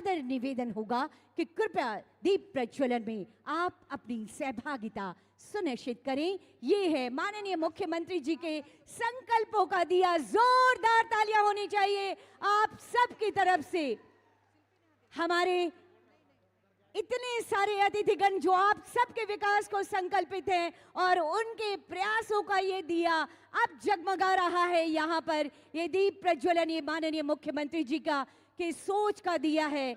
सादर निवेदन होगा कि कृपया दीप प्रज्वलन में आप अपनी सहभागिता सुनिश्चित करें। ये है माननीय मुख्यमंत्री जी के संकल्पों का दिया। जोरदार तालियां होनी चाहिए आप सबकी तरफ से। हमारे इतने सारे अतिथिगण जो आप सबके विकास को संकल्पित हैं और उनके प्रयासों का ये दिया अब जगमगा रहा है। यहाँ पर ये दीप प्रज्वलन ये माननीय मुख्यमंत्री जी का के सोच का दिया है।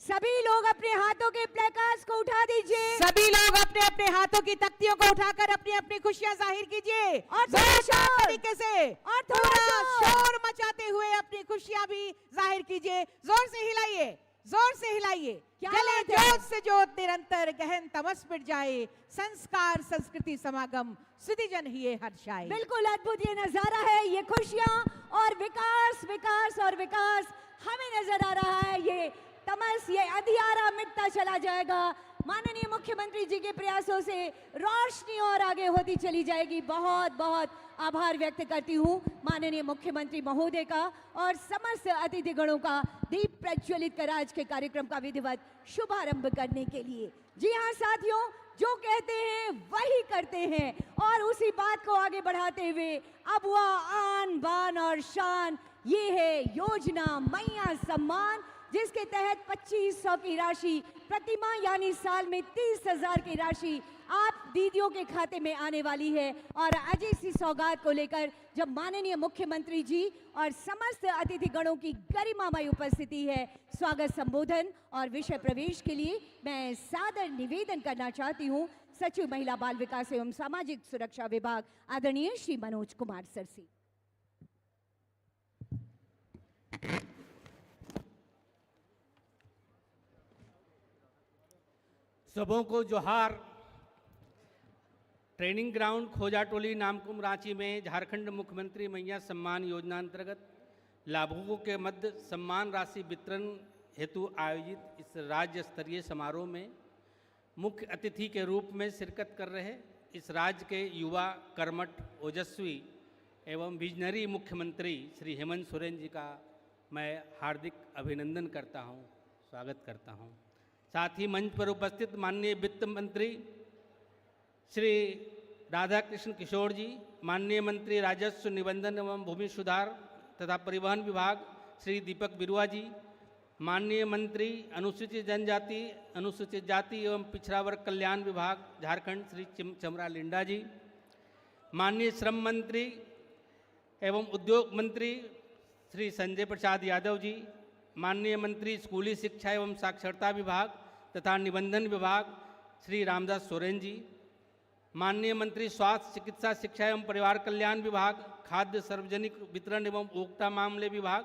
सभी लोग अपने हाथों के प्लेकार्ड्स को उठा दीजिए। सभी लोग अपने अपने हाथों की तख्तियों को उठाकर अपनी अपनी खुशियां जाहिर कीजिए और जोरदार तरीके से और थोड़ा शोर मचाते हुए अपनी खुशियां भी जाहिर कीजिए। जोर से हिलाइए, जोर से हिलाइए। जले जोत से जोत निरंतर गहन तमस मिट जाए। संस्कार संस्कृति समागम सुधि जन ही हर्षाए। बिल्कुल अद्भुत ये नजारा है। ये खुशियां और विकास, विकास और विकास हमें नजर आ रहा है। ये तमस, ये अंधियारा मिटता चला जाएगा। माननीय मुख्यमंत्री जी के प्रयासों से रोशनी और आगे होती चली जाएगी। बहुत बहुत आभार व्यक्त करती हूँ माननीय मुख्यमंत्री महोदय का और समस्त अतिथिगणों का दीप प्रज्वलित कर आज के कार्यक्रम का विधिवत शुभारंभ करने के लिए। जी हाँ साथियों, जो कहते हैं वही करते हैं और उसी बात को आगे बढ़ाते हुए अब वह आन बान और शान ये है योजना मैया सम्मान, जिसके तहत 2500 की राशि प्रतिमाह यानी साल में 30,000 की राशि आप दीदियों के खाते में आने वाली है। और अजय सी सौगात को लेकर जब माननीय मुख्यमंत्री जी और समस्त अतिथिगणों की गरिमामय उपस्थिति है, स्वागत संबोधन और विषय प्रवेश के लिए मैं सादर निवेदन करना चाहती हूँ सचिव महिला बाल विकास एवं सामाजिक सुरक्षा विभाग आदरणीय श्री मनोज कुमार सर से। सबों को जोहार। ट्रेनिंग ग्राउंड खोजाटोली नामकुम रांची में झारखंड मुख्यमंत्री मैया सम्मान योजना अंतर्गत लाभुकों के मध्य सम्मान राशि वितरण हेतु आयोजित इस राज्य स्तरीय समारोह में मुख्य अतिथि के रूप में शिरकत कर रहे इस राज्य के युवा कर्मठ ओजस्वी एवं विजनरी मुख्यमंत्री श्री हेमंत सोरेन जी का मैं हार्दिक अभिनंदन करता हूं, स्वागत करता हूं। साथ ही मंच पर उपस्थित माननीय वित्त मंत्री श्री राधा कृष्ण किशोर जी, माननीय मंत्री राजस्व निबंधन एवं भूमि सुधार तथा परिवहन विभाग श्री दीपक बिरुआ जी, माननीय मंत्री अनुसूचित जनजाति अनुसूचित जाति एवं पिछड़ा वर्ग कल्याण विभाग झारखंड श्री चमरा लिंडा जी, माननीय श्रम मंत्री एवं उद्योग मंत्री श्री संजय प्रसाद यादव जी, माननीय मंत्री स्कूली शिक्षा एवं साक्षरता विभाग तथा निबंधन विभाग श्री रामदास सोरेन जी, माननीय मंत्री स्वास्थ्य चिकित्सा शिक्षा एवं परिवार कल्याण विभाग, खाद्य सार्वजनिक वितरण एवं उपभोक्ता मामले विभाग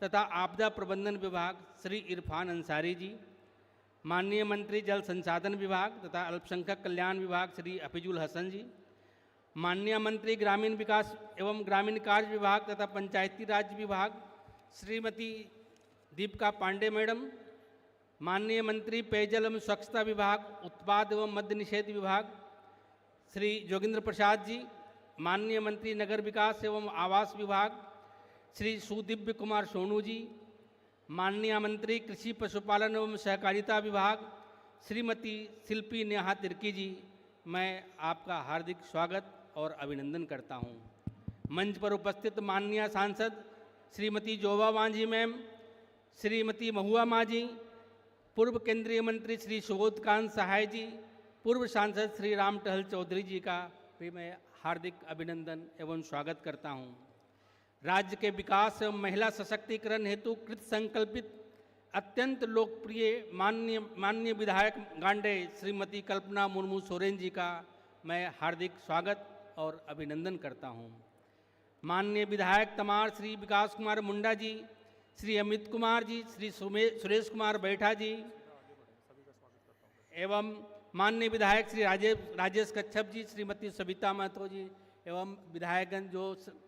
तथा आपदा प्रबंधन विभाग श्री इरफान अंसारी जी, माननीय मंत्री जल संसाधन विभाग तथा अल्पसंख्यक कल्याण विभाग श्री हफीजुल हसन जी, माननीय मंत्री ग्रामीण विकास एवं ग्रामीण कार्य विभाग तथा पंचायती राज विभाग श्रीमती दीपिका पांडे मैडम, माननीय मंत्री पेयजल एवं स्वच्छता विभाग उत्पाद एवं मद्य निषेध विभाग श्री जोगिंद्र प्रसाद जी, माननीय मंत्री नगर विकास एवं आवास विभाग श्री सुदिव्य कुमार सोनू जी, माननीय मंत्री कृषि पशुपालन एवं सहकारिता विभाग श्रीमती शिल्पी नेहा तिर्की जी, मैं आपका हार्दिक स्वागत और अभिनंदन करता हूं। मंच पर उपस्थित माननीय सांसद श्रीमती जोबा मांझी मैम, श्रीमती महुआ मांझी, पूर्व केंद्रीय मंत्री श्री सुबोध कांत सहाय जी, पूर्व सांसद श्री राम टहल चौधरी जी का भी मैं हार्दिक अभिनंदन एवं स्वागत करता हूं। राज्य के विकास एवं महिला सशक्तिकरण हेतु कृत संकल्पित अत्यंत लोकप्रिय माननीय विधायक गांडे श्रीमती कल्पना मुर्मू सोरेन जी का मैं हार्दिक स्वागत और अभिनंदन करता हूं। माननीय विधायक तमार श्री विकास कुमार मुंडा जी, श्री अमित कुमार जी, श्री सुरेश कुमार बैठा जी एवं माननीय विधायक श्री राजेश कच्छप जी, श्रीमती सविता महतो जी एवं विधायकगण जो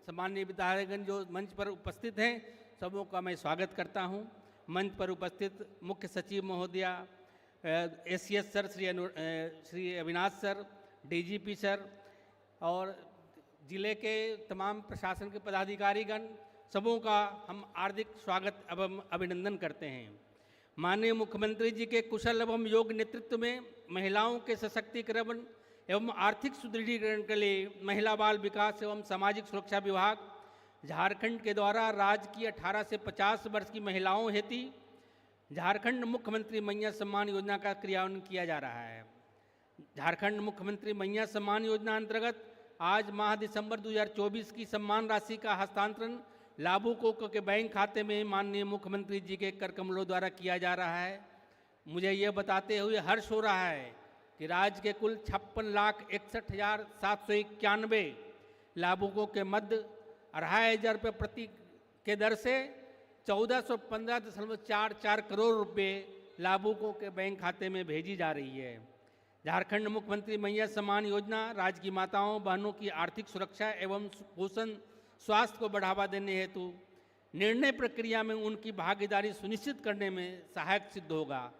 सामान्य विधायकगण जो मंच पर उपस्थित हैं, सबों का मैं स्वागत करता हूं। मंच पर उपस्थित मुख्य सचिव महोदया, ACS sir Shri Avinash sir, DGP sir और जिले के तमाम प्रशासन के पदाधिकारीगण सबों का हम हार्दिक स्वागत एवं अभिनंदन करते हैं। माननीय मुख्यमंत्री जी के कुशल एवं योग्य नेतृत्व में महिलाओं के सशक्तिकरण एवं आर्थिक सुदृढ़ीकरण के लिए महिला बाल विकास एवं सामाजिक सुरक्षा विभाग झारखंड के द्वारा राज्य की 18 से 50 वर्ष की महिलाओं हेतु झारखंड मुख्यमंत्री मैया सम्मान योजना का क्रियान्वयन किया जा रहा है। झारखंड मुख्यमंत्री मैया सम्मान योजना अंतर्गत आज माह दिसंबर 2024 की सम्मान राशि का हस्तांतरण लाभुकों के बैंक खाते में माननीय मुख्यमंत्री जी के कर कमलों द्वारा किया जा रहा है। मुझे ये बताते हुए हर्ष हो रहा है कि राज्य के कुल 56,61,791 लाभुकों के मध्य 2,500 रुपये प्रति के दर से 1415.44 करोड़ रुपए लाभुकों के बैंक खाते में भेजी जा रही है। झारखंड मुख्यमंत्री मैया सम्मान योजना राज्य की माताओं बहनों की आर्थिक सुरक्षा एवं पोषण स्वास्थ्य को बढ़ावा देने हेतु निर्णय प्रक्रिया में उनकी भागीदारी सुनिश्चित करने में सहायक सिद्ध होगा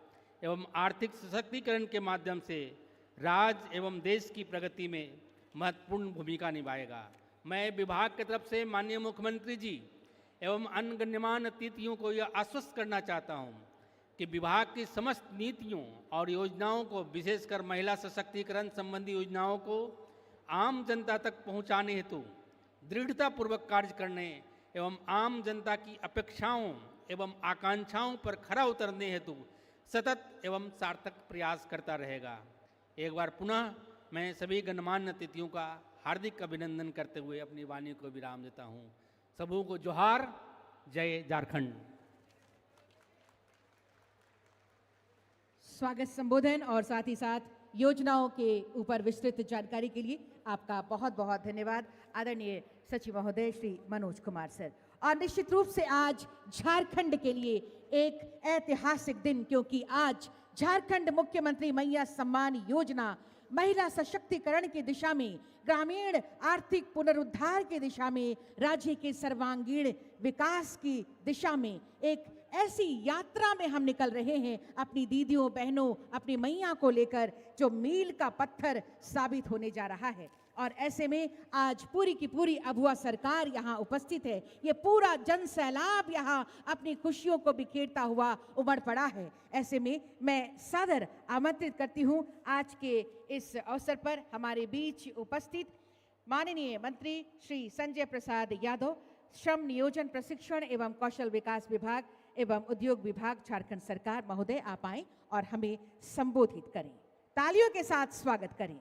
एवं आर्थिक सशक्तिकरण के माध्यम से राज्य एवं देश की प्रगति में महत्वपूर्ण भूमिका निभाएगा। मैं विभाग की तरफ से माननीय मुख्यमंत्री जी एवं अन्य गण्यमान्य अतिथियों को यह आश्वस्त करना चाहता हूं कि विभाग की समस्त नीतियों और योजनाओं को, विशेषकर महिला सशक्तिकरण संबंधी योजनाओं को आम जनता तक पहुंचाने हेतु दृढ़तापूर्वक कार्य करने एवं आम जनता की अपेक्षाओं एवं आकांक्षाओं पर खरा उतरने हेतु सतत एवं सार्थक प्रयास करता रहेगा। एक बार पुनः मैं सभी गणमान्य अतिथियों का हार्दिक अभिनंदन करते हुए अपनी वाणी को विराम देता हूँ। सबों को जोहार, जय झारखंड। स्वागत संबोधन और साथ ही साथ योजनाओं के ऊपर विस्तृत जानकारी के लिए आपका बहुत बहुत धन्यवाद आदरणीय सचिव महोदय श्री मनोज कुमार सर। और निश्चित रूप से आज झारखंड के लिए एक ऐतिहासिक दिन, क्योंकि आज झारखंड मुख्यमंत्री मैया सम्मान योजना महिला सशक्तिकरण की दिशा में, ग्रामीण आर्थिक पुनरुद्धार की दिशा में, राज्य के सर्वांगीण विकास की दिशा में एक ऐसी यात्रा में हम निकल रहे हैं अपनी दीदियों बहनों, अपनी मैया को लेकर, जो मील का पत्थर साबित होने जा रहा है। और ऐसे में आज पूरी की पूरी अबुआ सरकार यहाँ उपस्थित है। ये पूरा जन सैलाब यहाँ अपनी खुशियों को बिखेरता हुआ उमड़ पड़ा है। ऐसे में मैं सादर आमंत्रित करती हूँ आज के इस अवसर पर हमारे बीच उपस्थित माननीय मंत्री श्री संजय प्रसाद यादव, श्रम नियोजन प्रशिक्षण एवं कौशल विकास विभाग एवं उद्योग विभाग झारखंड सरकार महोदय, आप आएं और हमें संबोधित करें। तालियों के साथ स्वागत करें।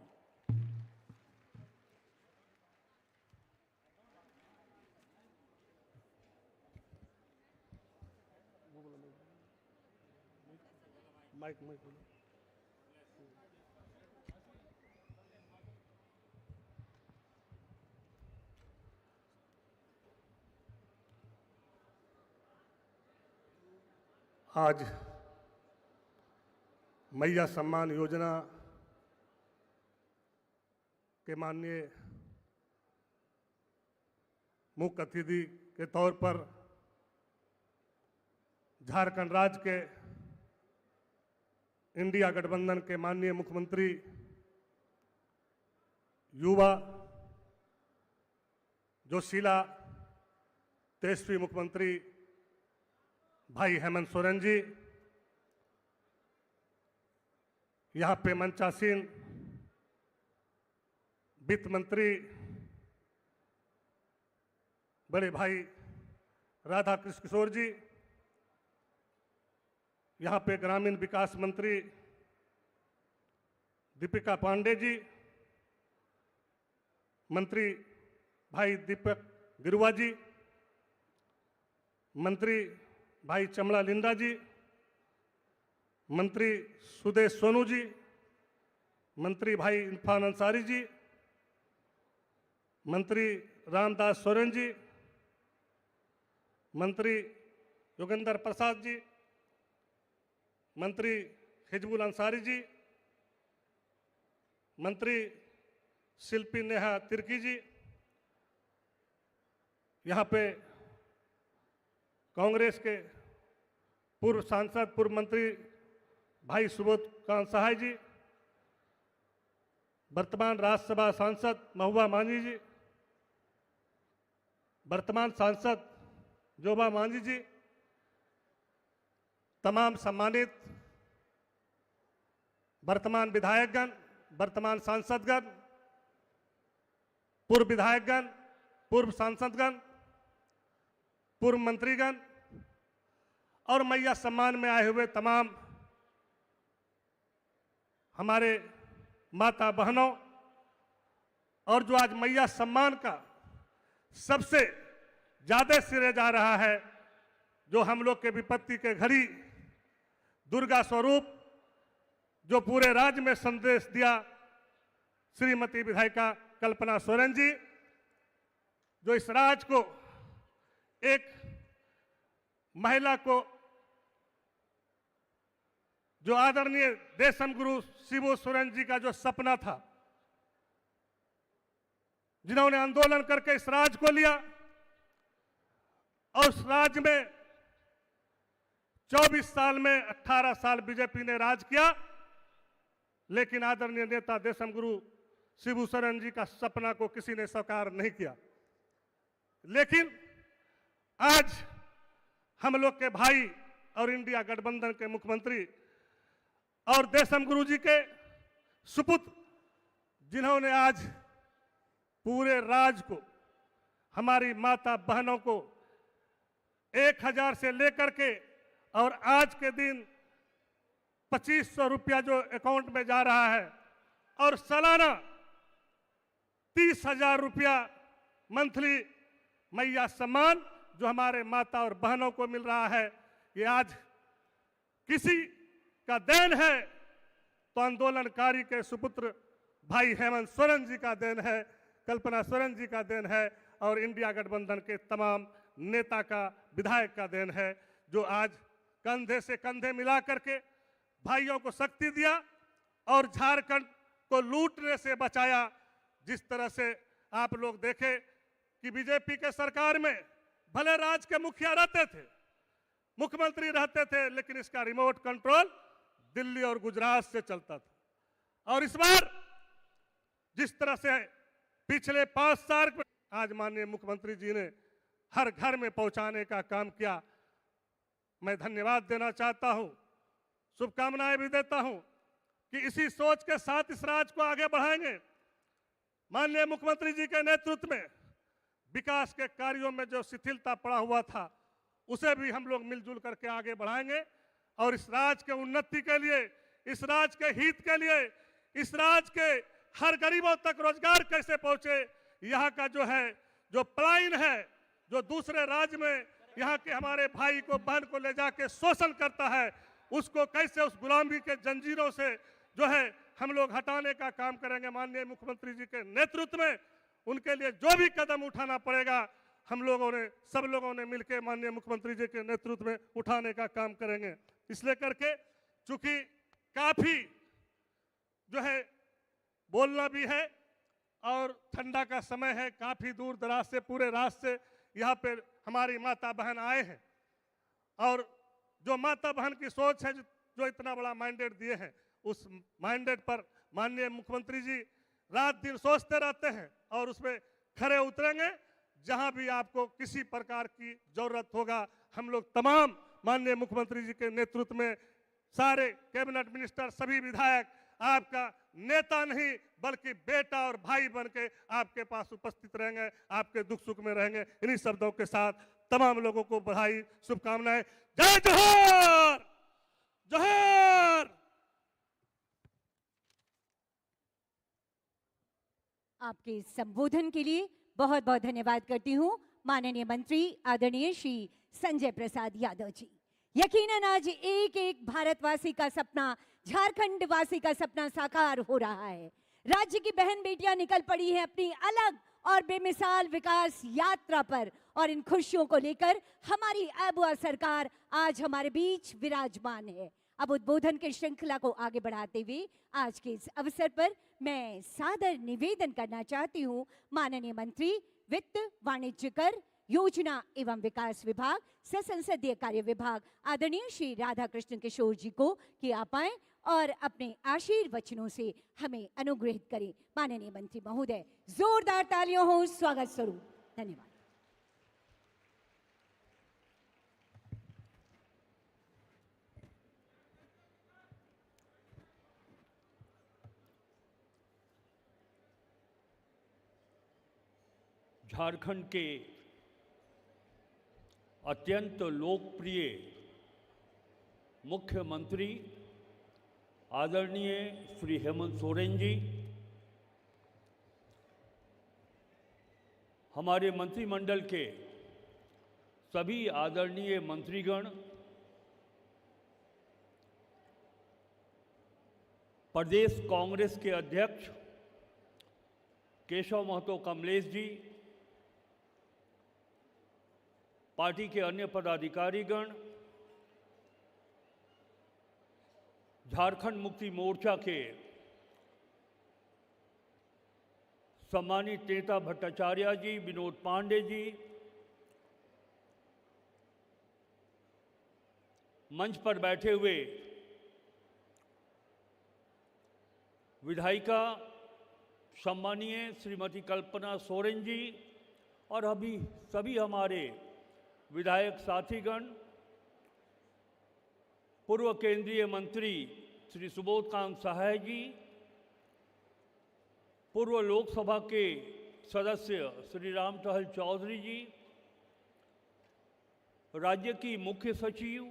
माइक आज मैया सम्मान योजना के माननीय मुख्य अतिथि के तौर पर झारखंड राज्य के इंडिया गठबंधन के माननीय मुख्यमंत्री, युवा जोशीला तेजस्वी मुख्यमंत्री भाई हेमंत सोरेन जी, यहाँ पे मंचासीन वित्त मंत्री बड़े भाई राधा कृष्ण किशोर जी, यहाँ पे ग्रामीण विकास मंत्री दीपिका पांडे जी, मंत्री भाई दीपक गिरुआ जी, मंत्री भाई चमड़ा लिंडा जी, मंत्री सुदेश सोनू जी, मंत्री भाई इरफान अंसारी जी, मंत्री रामदास सोरेन जी, मंत्री योगेंद्र प्रसाद जी, मंत्री हिजबुल अंसारी जी, मंत्री शिल्पी नेहा तिर्की जी, यहाँ पे कांग्रेस के पूर्व सांसद पूर्व मंत्री भाई सुबोध कांत सहाय जी, वर्तमान राज्यसभा सांसद महुआ मांझी जी, वर्तमान सांसद जोबा मांझी जी, तमाम सम्मानित वर्तमान विधायकगण, वर्तमान सांसदगण, पूर्व विधायकगण, पूर्व सांसदगण, पूर्व मंत्रीगण और मैया सम्मान में आए हुए तमाम हमारे माता बहनों, और जो आज मैया सम्मान का सबसे ज्यादा सिरे जा रहा है, जो हम लोग के विपत्ति के घड़ी दुर्गा स्वरूप, जो पूरे राज्य में संदेश दिया, श्रीमती विधायिका कल्पना सोरेन जी, जो इस राज्य को एक महिला को, जो आदरणीय देशम गुरु शिबू सोरेन जी का जो सपना था, जिन्होंने आंदोलन करके इस राज्य को लिया और उस राज्य में 24 साल में 18 साल बीजेपी ने राज किया, लेकिन आदरणीय नेता देशम गुरु शिबू सोरेन जी का सपना को किसी ने साकार नहीं किया। लेकिन आज हम लोग के भाई और इंडिया गठबंधन के मुख्यमंत्री और देशम गुरु जी के सुपुत्र, जिन्होंने आज पूरे राज्य को, हमारी माता बहनों को 1000 से लेकर के और आज के दिन 2500 रुपया जो अकाउंट में जा रहा है और सालाना 30,000 रुपया मंथली मैया सम्मान जो हमारे माता और बहनों को मिल रहा है, ये आज किसी का देन है तो आंदोलनकारी के सुपुत्र भाई हेमंत सोरेन जी का देन है, कल्पना सोरेन जी का देन है और इंडिया गठबंधन के तमाम नेता का, विधायक का देन है, जो आज कंधे से कंधे मिला करके भाइयों को शक्ति दिया और झारखंड को लूटने से बचाया। जिस तरह से आप लोग देखे कि बीजेपी के सरकार में भले राज्य के मुखिया रहते थे, मुख्यमंत्री रहते थे, लेकिन इसका रिमोट कंट्रोल दिल्ली और गुजरात से चलता था। और इस बार जिस तरह से पिछले 5 साल में आज माननीय मुख्यमंत्री जी ने हर घर में पहुंचाने का काम किया, मैं धन्यवाद देना चाहता हूं, शुभकामनाएं भी देता हूं कि इसी सोच के साथ इस राज्य को आगे बढ़ाएंगे। माननीय मुख्यमंत्री जी के नेतृत्व में विकास के कार्यों में जो शिथिलता पड़ा हुआ था, उसे भी हम लोग मिलजुल करके आगे बढ़ाएंगे और इस राज्य के उन्नति के लिए, इस राज्य के हित के लिए, इस राज्य के हर गरीबों तक रोजगार कैसे पहुंचे, यहाँ का जो है, जो पलायन है, जो दूसरे राज्य में यहाँ के हमारे भाई को, बहन को ले जाके शोषण करता है, उसको कैसे उस गुलामी के जंजीरों से जो है हम लोग हटाने का काम करेंगे। माननीय मुख्यमंत्री जी के नेतृत्व में उनके लिए जो भी कदम उठाना पड़ेगा, हम लोगों ने, सब लोगों ने मिलकर माननीय मुख्यमंत्री जी के नेतृत्व में उठाने का काम करेंगे। इसलिए करके चूंकि काफी जो है बोलना भी है और ठंडा का समय है, काफी दूर दराज से पूरे राज्य से यहाँ पे हमारी माता बहन आए हैं और जो माता बहन की सोच है, जो इतना बड़ा मैंडेट दिए हैं, उस मैंडेट पर माननीय मुख्यमंत्री जी रात दिन सोचते रहते हैं और उसमें खरे उतरेंगे। जहां भी आपको किसी प्रकार की जरूरत होगा, हम लोग तमाम माननीय मुख्यमंत्री जी के नेतृत्व में सारे कैबिनेट मिनिस्टर, सभी विधायक आपका नेता नहीं बल्कि बेटा और भाई बन के आपके पास उपस्थित रहेंगे, आपके दुख सुख में रहेंगे। इन्हीं शब्दों के साथ तमाम लोगों को बधाई, शुभकामनाएं। जय जोहर, जोहर। आपके संबोधन के लिए बहुत बहुत धन्यवाद करती हूं माननीय मंत्री आदरणीय श्री संजय प्रसाद यादव जी। यकीनन आज एक एक भारतवासी का सपना, झारखंड वासी का सपना साकार हो रहा है। राज्य की बहन बेटियां निकल पड़ी हैं अपनी अलग और बेमिसाल विकास यात्रा पर और इन खुशियों को लेकर हमारी आबुआ सरकार आज हमारे बीच विराजमान है। अब उद्बोधन की श्रृंखला को आगे बढ़ाते हुए आज के इस अवसर पर मैं सादर निवेदन करना चाहती हूं माननीय मंत्री वित्त, वाणिज्य कर, योजना एवं विकास विभाग, संसदीय कार्य विभाग आदरणीय श्री राधा कृष्ण किशोर जी को कि आप आए और अपने आशीर्वचनों से हमें अनुग्रहित करें। माननीय मंत्री महोदय, जोरदार तालियों हो स्वागत स्वरूप। धन्यवाद। झारखंड के अत्यंत लोकप्रिय मुख्यमंत्री आदरणीय श्री हेमंत सोरेन जी, हमारे मंत्रिमंडल के सभी आदरणीय मंत्रीगण, प्रदेश कांग्रेस के अध्यक्ष केशव महतो कमलेश जी, पार्टी के अन्य पदाधिकारीगण, झारखंड मुक्ति मोर्चा के सम्मानित नेता भट्टाचार्य जी, विनोद पांडे जी, मंच पर बैठे हुए विधायिका सम्मानीय श्रीमती कल्पना सोरेन जी और अभी सभी हमारे विधायक साथीगण, पूर्व केंद्रीय मंत्री श्री सुबोध कांत सहाय जी, पूर्व लोकसभा के सदस्य श्री राम टहल चौधरी जी, राज्य की मुख्य सचिव,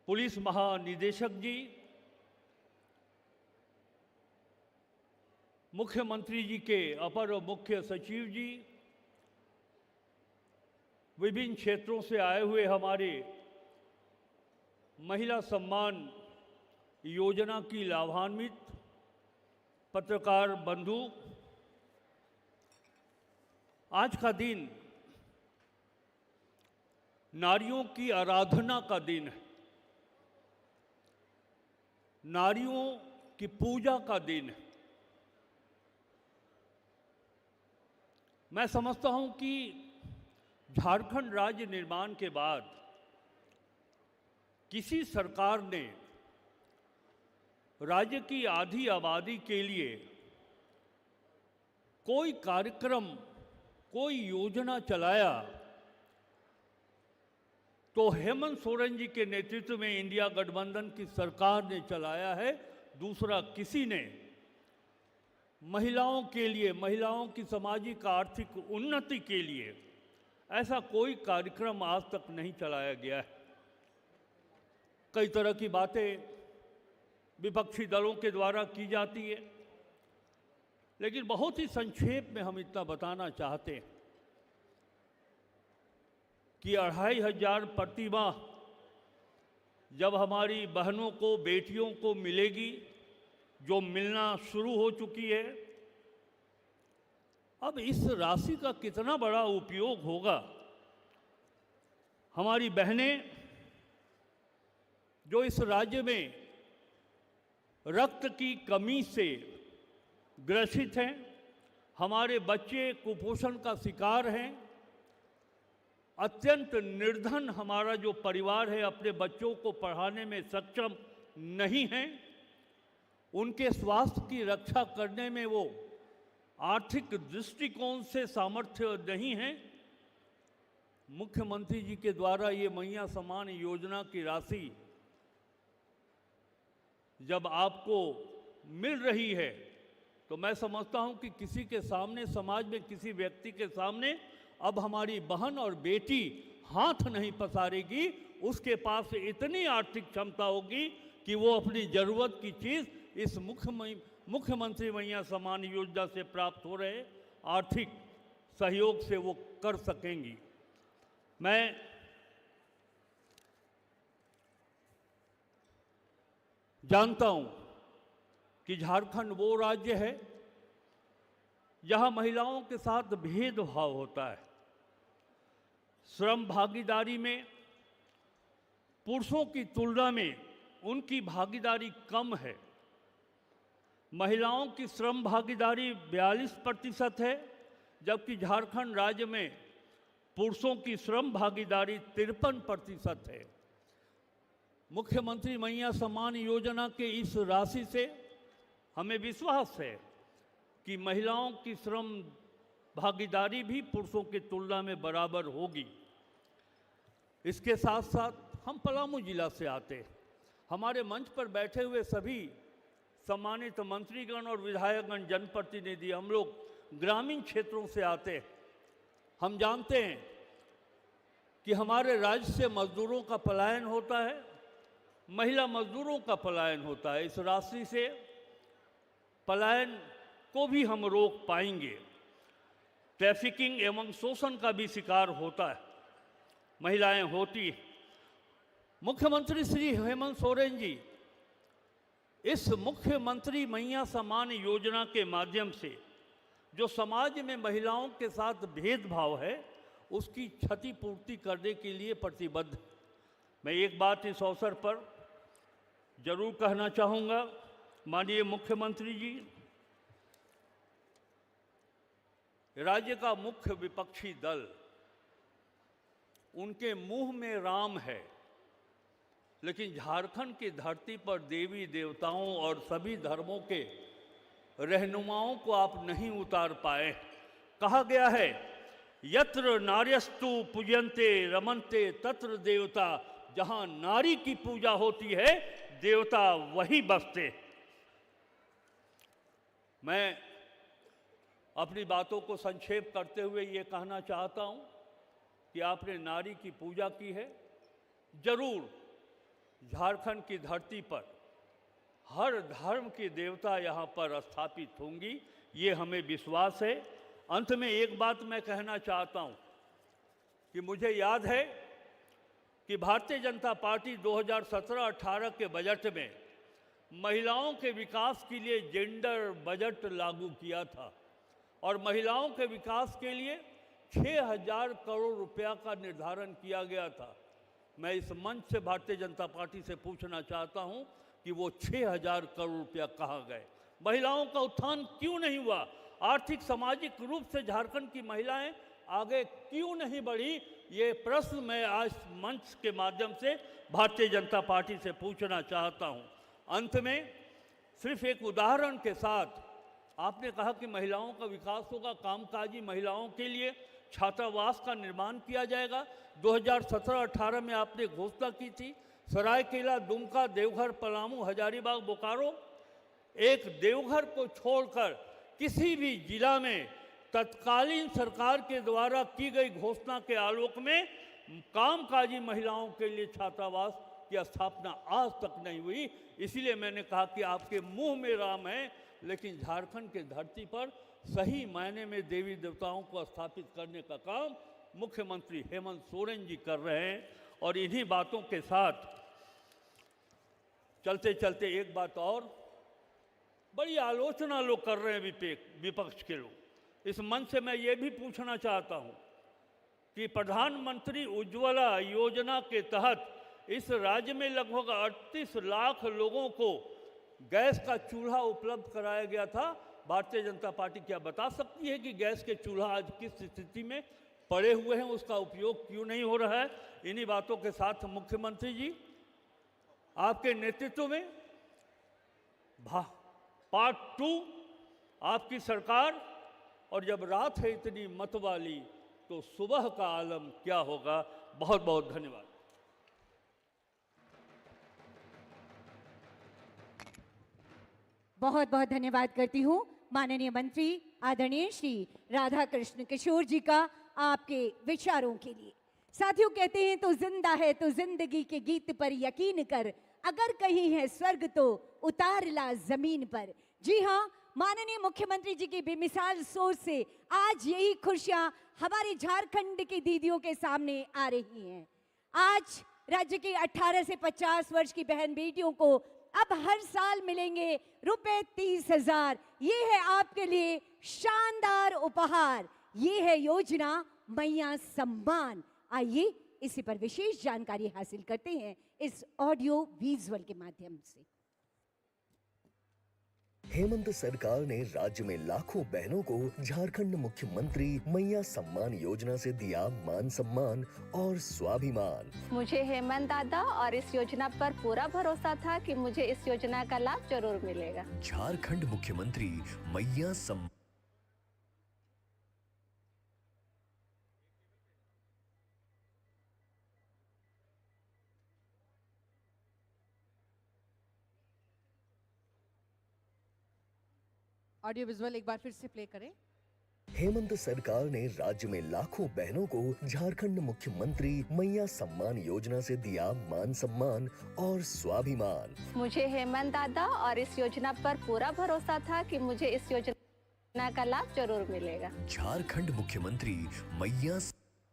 पुलिस महानिदेशक जी, मुख्यमंत्री जी के अपर मुख्य सचिव जी, विभिन्न क्षेत्रों से आए हुए हमारे महिला सम्मान योजना की लाभान्वित पत्रकार बंधु, आज का दिन नारियों की आराधना का दिन है, नारियों की पूजा का दिन है। मैं समझता हूं कि झारखंड राज्य निर्माण के बाद किसी सरकार ने राज्य की आधी आबादी के लिए कोई कार्यक्रम, कोई योजना चलाया तो हेमंत सोरेन जी के नेतृत्व में इंडिया गठबंधन की सरकार ने चलाया है। दूसरा किसी ने महिलाओं के लिए, महिलाओं की सामाजिक आर्थिक उन्नति के लिए ऐसा कोई कार्यक्रम आज तक नहीं चलाया गया है। कई तरह की बातें विपक्षी दलों के द्वारा की जाती है, लेकिन बहुत ही संक्षेप में हम इतना बताना चाहते हैं कि 2500 प्रति माह जब हमारी बहनों को, बेटियों को मिलेगी, जो मिलना शुरू हो चुकी है, अब इस राशि का कितना बड़ा उपयोग होगा। हमारी बहनें जो इस राज्य में रक्त की कमी से ग्रसित हैं, हमारे बच्चे कुपोषण का शिकार हैं, अत्यंत निर्धन हमारा जो परिवार है अपने बच्चों को पढ़ाने में सक्षम नहीं है, उनके स्वास्थ्य की रक्षा करने में वो आर्थिक दृष्टिकोण से सामर्थ्य नहीं है। मुख्यमंत्री जी के द्वारा ये मैया सम्मान योजना की राशि जब आपको मिल रही है तो मैं समझता हूं कि किसी के सामने, समाज में किसी व्यक्ति के सामने अब हमारी बहन और बेटी हाथ नहीं पसारेगी, उसके पास इतनी आर्थिक क्षमता होगी कि वो अपनी ज़रूरत की चीज़ इस मुख्यमंत्री मैया सम्मान योजना से प्राप्त हो रहे आर्थिक सहयोग से वो कर सकेंगी। मैं जानता हूं कि झारखंड वो राज्य है जहां महिलाओं के साथ भेदभाव होता है। श्रम भागीदारी में पुरुषों की तुलना में उनकी भागीदारी कम है। महिलाओं की श्रम भागीदारी 42% है, जबकि झारखंड राज्य में पुरुषों की श्रम भागीदारी 53% है। मुख्यमंत्री मैया सम्मान योजना के इस राशि से हमें विश्वास है कि महिलाओं की श्रम भागीदारी भी पुरुषों की तुलना में बराबर होगी। इसके साथ साथ हम पलामू जिला से आते हैं। हमारे मंच पर बैठे हुए सभी सम्मानित मंत्रीगण और विधायकगण, जनप्रतिनिधि, हम लोग ग्रामीण क्षेत्रों से आते हैं। हम जानते हैं कि हमारे राज्य से मजदूरों का पलायन होता है, महिला मजदूरों का पलायन होता है। इस राशि से पलायन को भी हम रोक पाएंगे। ट्रैफिकिंग एवं शोषण का भी शिकार होता है, महिलाएं होती हैं। मुख्यमंत्री श्री हेमंत सोरेन जी इस मुख्यमंत्री मैया सम्मान योजना के माध्यम से जो समाज में महिलाओं के साथ भेदभाव है उसकी क्षतिपूर्ति करने के लिए प्रतिबद्ध। मैं एक बात इस अवसर पर जरूर कहना चाहूँगा, माननीय मुख्यमंत्री जी, राज्य का मुख्य विपक्षी दल, उनके मुंह में राम है, लेकिन झारखंड की धरती पर देवी देवताओं और सभी धर्मों के रहनुमाओं को आप नहीं उतार पाए। कहा गया है, यत्र नार्यस्तु पूजन्ते रमन्ते तत्र देवता। जहां नारी की पूजा होती है देवता वही बसते। मैं अपनी बातों को संक्षेप करते हुए ये कहना चाहता हूं कि आपने नारी की पूजा की है। जरूर झारखंड की धरती पर हर धर्म के देवता यहाँ पर स्थापित होंगी, ये हमें विश्वास है। अंत में एक बात मैं कहना चाहता हूँ कि मुझे याद है कि भारतीय जनता पार्टी 2017-18 के बजट में महिलाओं के विकास के लिए जेंडर बजट लागू किया था और महिलाओं के विकास के लिए 6,000 करोड़ रुपया का निर्धारण किया गया था। मैं इस मंच से भारतीय जनता पार्टी से पूछना चाहता हूं कि वो 6,000 करोड़ रुपया कहाँ गए? महिलाओं का उत्थान क्यों नहीं हुआ? आर्थिक सामाजिक रूप से झारखंड की महिलाएं आगे क्यों नहीं बढ़ी? ये प्रश्न मैं आज मंच के माध्यम से भारतीय जनता पार्टी से पूछना चाहता हूं। अंत में सिर्फ एक उदाहरण के साथ, आपने कहा कि महिलाओं का विकास होगा, कामकाजी महिलाओं के लिए छात्रावास का निर्माण किया जाएगा। 2017-18 में आपने घोषणा की थी, सरायकेला, दुमका, देवघर, पलामू, हजारीबाग, बोकारो, एक देवघर को छोड़कर किसी भी जिला में तत्कालीन सरकार के द्वारा की गई घोषणा के आलोक में कामकाजी महिलाओं के लिए छात्रावास की स्थापना आज तक नहीं हुई। इसीलिए मैंने कहा कि आपके मुंह में राम है, लेकिन झारखंड के धरती पर सही मायने में देवी देवताओं को स्थापित करने का काम मुख्यमंत्री हेमंत सोरेन जी कर रहे हैं। और इन्हीं बातों के साथ चलते चलते एक बात और, बड़ी आलोचना लोग कर रहे हैं, विपक्ष के लोग। इस मंच से मैं ये भी पूछना चाहता हूँ कि प्रधानमंत्री उज्ज्वला योजना के तहत इस राज्य में लगभग 38 लाख लोगों को गैस का चूल्हा उपलब्ध कराया गया था। भारतीय जनता पार्टी क्या बता सकती है कि गैस के चूल्हा आज किस स्थिति में पड़े हुए हैं, उसका उपयोग क्यों नहीं हो रहा है? इन्हीं बातों के साथ मुख्यमंत्री जी, आपके नेतृत्व में पार्ट 2 आपकी सरकार, और जब रात है इतनी मत वाली तो सुबह का आलम क्या होगा? बहुत बहुत धन्यवाद। बहुत बहुत धन्यवाद करती हूँ माननीय मंत्री आदरणीय श्री राधा कृष्ण किशोर जी का आपके विचारों के लिए। साथियों, कहते हैं तो जिंदा है तो जिंदगी के गीत पर यकीन कर, अगर कहीं है स्वर्ग तो उतार ला जमीन पर। जी हाँ, माननीय मुख्यमंत्री जी की बेमिसाल सोच से आज यही खुशियां हमारे झारखंड की दीदियों के सामने आ रही हैं। आज राज्य की 18 से 50 वर्ष की बहन बेटियों को अब हर साल मिलेंगे रुपए 30,000। ये है आपके लिए शानदार उपहार, ये है योजना मैया सम्मान। आइए इसी पर विशेष जानकारी हासिल करते हैं इस ऑडियो विजुअल के माध्यम से। हेमंत सरकार ने राज्य में लाखों बहनों को झारखंड मुख्यमंत्री मैया सम्मान योजना से दिया मान सम्मान और स्वाभिमान। मुझे हेमंत दादा और इस योजना पर पूरा भरोसा था कि मुझे इस योजना का लाभ जरूर मिलेगा। झारखंड मुख्यमंत्री मैया सम्मान। ऑडियो विजुअल एक बार फिर से प्ले करें। हेमंत सरकार ने राज्य में लाखों बहनों को झारखंड मुख्यमंत्री मैया सम्मान योजना से दिया मान सम्मान और स्वाभिमान। मुझे हेमंत दादा और इस योजना पर पूरा भरोसा था कि मुझे इस योजना का लाभ जरूर मिलेगा। झारखंड मुख्यमंत्री मैया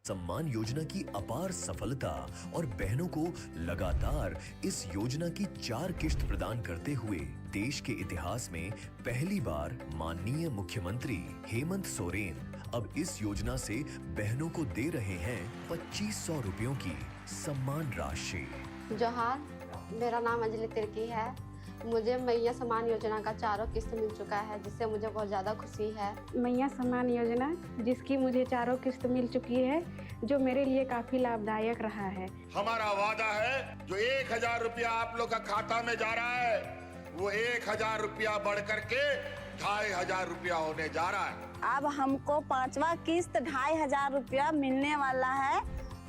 सम्मान योजना की अपार सफलता और बहनों को लगातार इस योजना की 4 किश्त प्रदान करते हुए देश के इतिहास में पहली बार माननीय मुख्यमंत्री हेमंत सोरेन अब इस योजना से बहनों को दे रहे हैं 2500 रुपयों की सम्मान राशि। जोहार, मेरा नाम अंजलि तिर्की है। मुझे मैया सम्मान योजना का 4 किस्त मिल चुका है, जिससे मुझे बहुत ज़्यादा खुशी है। मैया सम्मान योजना जिसकी मुझे 4 किस्त मिल चुकी है, जो मेरे लिए काफी लाभदायक रहा है। हमारा वादा है जो 1000 रुपया आप लोग का खाता में जा रहा है, वो 1000 रुपया बढ़ करके 2500 रुपया होने जा रहा है। अब हमको 5वां किस्त 2500 रुपया मिलने वाला है,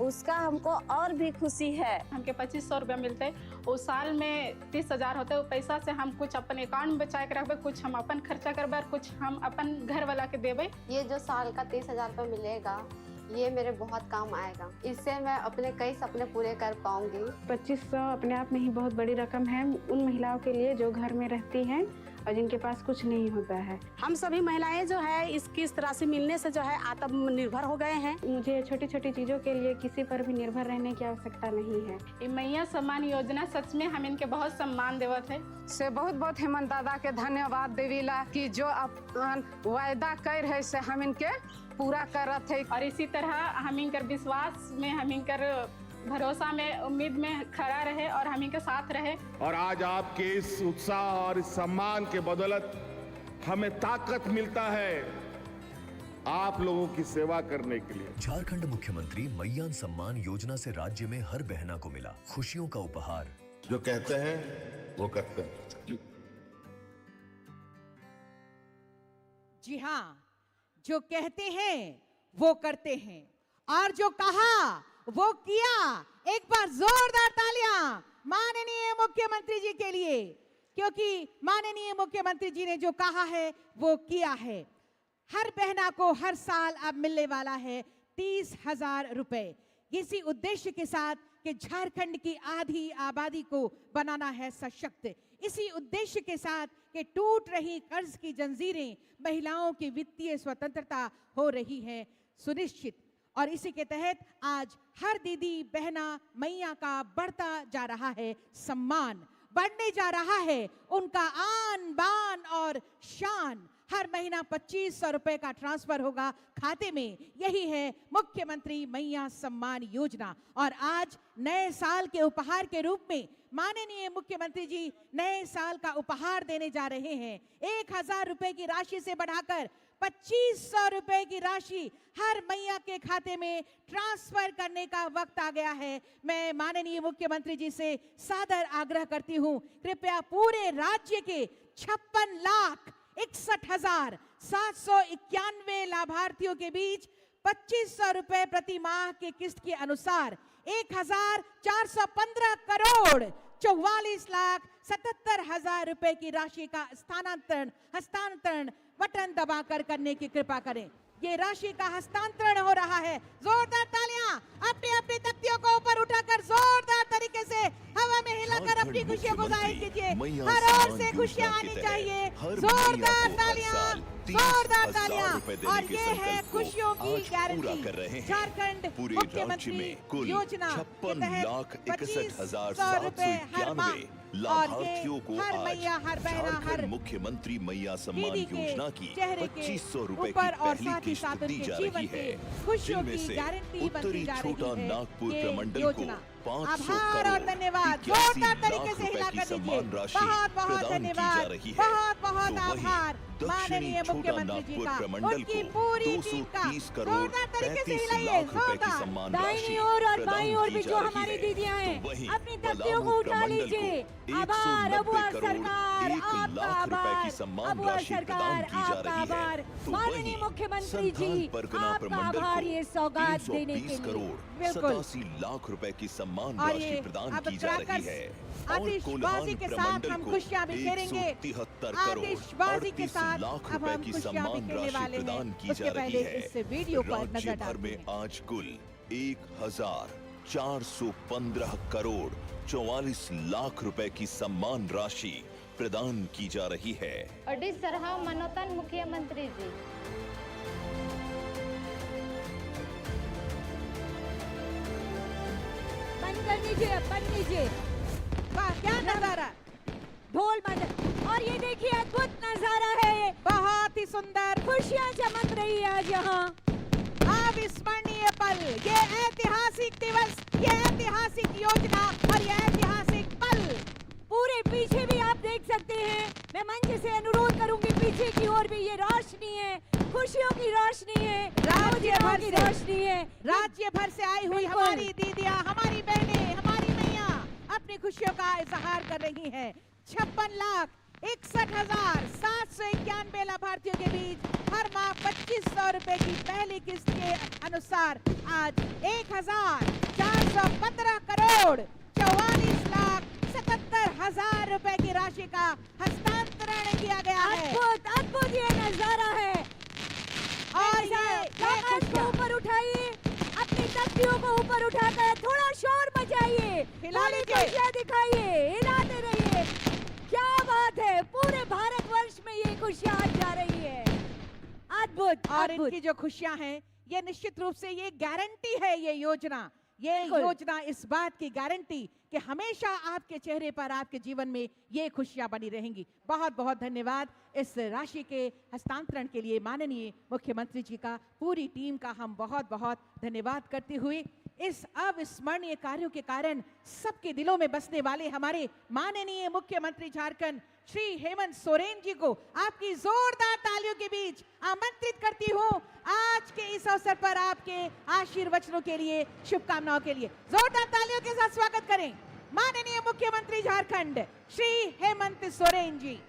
उसका हमको और भी खुशी है। हमके 2500 रुपया मिलते हैं, उस साल में 30,000 होते हैं। वो पैसा से हम कुछ अपन अकाउंट में बचा के रखबे, कुछ हम अपन खर्चा करबे और कुछ हम अपन घर वाला के देबे। ये जो साल का 30,000 रुपया मिलेगा, ये मेरे बहुत काम आएगा। इससे मैं अपने कई सपने पूरे कर पाऊंगी। 2500 अपने आप में ही बहुत बड़ी रकम है उन महिलाओं के लिए जो घर में रहती हैं और जिनके पास कुछ नहीं होता है। हम सभी महिलाएं जो है इस किस्त राशि मिलने से जो है आत्मनिर्भर हो गए हैं। मुझे छोटी छोटी चीजों के लिए किसी पर भी निर्भर रहने की आवश्यकता नहीं है। ये मैया सम्मान योजना सच में हम इनके बहुत सम्मान देवत है। से बहुत बहुत हेमंत दादा के धन्यवाद देवीला कि जो अपन वायदा कर है से हम इनके पूरा करत है। और इसी तरह हम इनकर विश्वास में, हम इनकर भरोसा में, उम्मीद में खड़ा रहे और हम इनके साथ रहे। और आज आपके इस उत्साह और इस सम्मान के बदौलत हमें ताकत मिलता है आप लोगों की सेवा करने के लिए। झारखंड मुख्यमंत्री मैया सम्मान योजना से राज्य में हर बहना को मिला खुशियों का उपहार। जो कहते हैं वो करते हैं। जी हाँ, जो कहते हैं वो करते हैं और जो कहा वो किया। एक बार जोरदार तालियां माननीय मुख्यमंत्री जी के लिए, क्योंकि माननीय मुख्यमंत्री जी ने जो कहा है वो किया है। हर बहना को हर साल अब मिलने वाला है 30,000 रुपए। इसी उद्देश्य के साथ कि झारखंड की आधी आबादी को बनाना है सशक्त। इसी उद्देश्य के साथ कि टूट रही कर्ज की जंजीरें, महिलाओं की वित्तीय स्वतंत्रता हो रही है सुनिश्चित। और इसी के तहत आज हर दीदी बहना मैया का बढ़ता जा रहा है सम्मान, बढ़ने जा रहा है उनका आन बान और शान। हर महीना 2500 रुपए का ट्रांसफर होगा खाते में। यही है मुख्यमंत्री मैया सम्मान योजना। और आज नए साल के उपहार के रूप में माननीय मुख्यमंत्री जी नए साल का उपहार देने जा रहे हैं। 1000 रुपए की राशि से बढ़ाकर 2500 रुपए की राशि हर मैया के खाते में ट्रांसफर करने का वक्त आ गया है। मैं माननीय मुख्यमंत्री जी से सादर आग्रह करती हूं, कृपया पूरे राज्य के 56,61,791 लाभार्थियों के बीच 2500 रुपए प्रति माह के किस्त के अनुसार 1,415 करोड़ 44,77,000 रुपए की राशि का हस्तांतरण बटन दबाकर करने की कृपा करें। ये राशि का हस्तांतरण हो रहा है। जोरदार तालियां अपनी अपनी तख्तियों को ऊपर उठाकर जोरदार तरीके से हवा में हिलाकर अपनी खुशियों को जाहिर कीजिए। हर ओर से खुशियां आनी चाहिए। जोरदार तालियां, जोरदार तालियां। और ये है खुशियों की गारंटी। झारखंड मुख्यमंत्री योजना के तहत 2500 रुपए हर माह। लाभार्थियों को हर मैया, हर बहना, हर मुख्यमंत्री मैया सम्मान दीदी के योजना की चेहरे के 2500 रुपए की ऊपर और पहली साथ ही किस्त साथ दी उनके जा जीवन रही के है, खुशियों जिनमें की से गारंटी बनती उत्तरी जा छोटा रही है नागपुर ये प्रमंडल को योजना। 500 आभार और धन्यवाद 81 जोरदार तरीके लाख से रुपए हिला की कर दीजिए। सम्मान राशि बहुत बहुत प्रदान की जा धन्यवाद, रही है। बहुत बहुत तो वहीं आभार दक्षिणी माननीय छोटा मुख्यमंत्री जी नागपुर का, प्रमंडल उनकी को पूरी टीम का। 230 करोड़ जोरदार तरीके से 35 हिलाइए, लाख रुपए की जोरदार। सम्मान दाहिनी राशि ओर और प्रदान बाईं ओर की भी जा जो रही हमारी है। दीदियां हैं, तो वहीं अपनी तख्तियों को पलामू उठा प्रमंडल लीजिए। को आभार 190 अबुआ करोड़ सरकार, 1 आपका लाख रुपए आभार की सम्मान अबुआ राशि प्रदान सरकार, की जा आपका रही है। आभार तो माननीय वहीं मुख्यमंत्री जी, संथाल परगना आपका प्रमंडल आभार को ये सौगात देने 320 के लिए। करोड़ बिल्कुल। 87 लाख रुपए की सम्मान सम्मान और राशि ये प्रदान अब की जा रही क्रैकर्स है और आतिशबाजी के साथ हम खुशियां बिखेरेंगे। 173 करोड़ आतिशबाजी के 38 साथ लाख अब रुपए हम की खुशियां सम्मान बिखेरने राशि वाले प्रदान हैं। की उसके जा रही पहले है। इस वीडियो पर राज्य नजर भर डालते में हैं। आज कुल 1415 करोड़ 44 लाख रुपए की सम्मान राशि प्रदान की जा रही है। अडी सरहाव मनोतन मुख्यमंत्री जी। बंद कर दीजिए, बंद कीजिए। वाह क्या नजारा, ढोल बंद। और ये देखिए अद्भुत नजारा है ये, बहुत ही सुंदर, खुशियां चमक रही है आज यहाँ। अविस्मरणीय पल, ये ऐतिहासिक दिवस, ये ऐतिहासिक योजना और ये ऐतिहासिक पल। पूरे पीछे भी आप देख सकते हैं। मैं मंच से अनुरोध करूंगी, पीछे की ओर भी ये रोशनी है, खुशियों की रोशनी है, राज्य भर की से रोशनी है। राज्य भर से आई हुई बिल्कुल। हमारी दीदियां, हमारी बहनें, हमारी मैया अपनी खुशियों का इजहार कर रही हैं। 56,61,791 लाभार्थियों के बीच हर माह 2500 रुपए की पहली किस्त के अनुसार आज 1,415 करोड़ 44,77,000 रुपए की राशि का हस्तांतरण किया गया है। अद्भुत अद्भुत ये नजारा है। और ये आकाश को ऊपर उठाइए, अपनी तख्तियों को ऊपर उठाकर थोड़ा शोर मचाइए, हिला थोड़ी लीजिए। खुशियां दिखाइए, हिलाते रहिए। क्या बात है, पूरे भारतवर्ष में ये खुशियां आज जा रही है। अद्भुत और अद्भुत। इनकी जो खुशियां हैं, ये निश्चित रूप से ये गारंटी है, ये योजना, ये बिल्कुल। योजना इस बात की गारंटी कि हमेशा आपके चेहरे पर, आपके जीवन में ये खुशियां बनी रहेंगी। बहुत बहुत धन्यवाद इस राशि के हस्तांतरण के लिए माननीय मुख्यमंत्री जी का, पूरी टीम का हम बहुत बहुत धन्यवाद करते हुए इस अविस्मरणीय कार्यों के कारण सबके दिलों में बसने वाले हमारे माननीय मुख्यमंत्री झारखंड श्री हेमंत सोरेन जी को आपकी जोरदार तालियों के बीच आमंत्रित करती हूँ आज के इस अवसर पर आपके आशीर्वचनों के लिए, शुभकामनाओं के लिए। जोरदार तालियों के साथ स्वागत करें माननीय मुख्यमंत्री झारखंड श्री हेमंत सोरेन जी।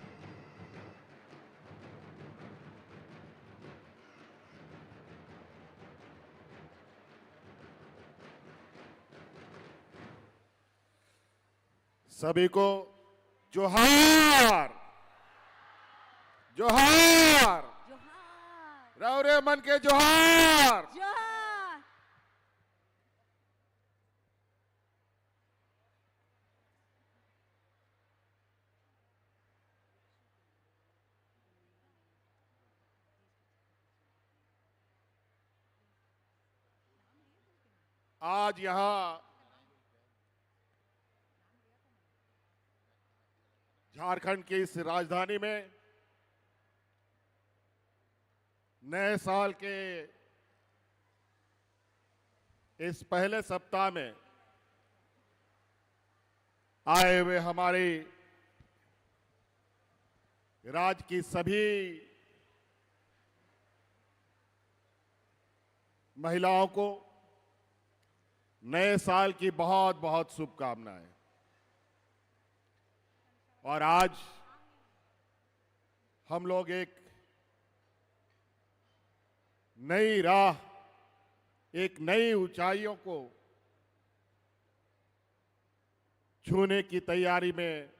सभी को जोहार जोहार, रौरे मन के जोहार। जोहार। आज यहाँ झारखंड की इस राजधानी में नए साल के इस पहले सप्ताह में आए हुए हमारी राज्य की सभी महिलाओं को नए साल की बहुत बहुत शुभकामनाएं। और आज हम लोग एक नई राह, एक नई ऊंचाइयों को छूने की तैयारी में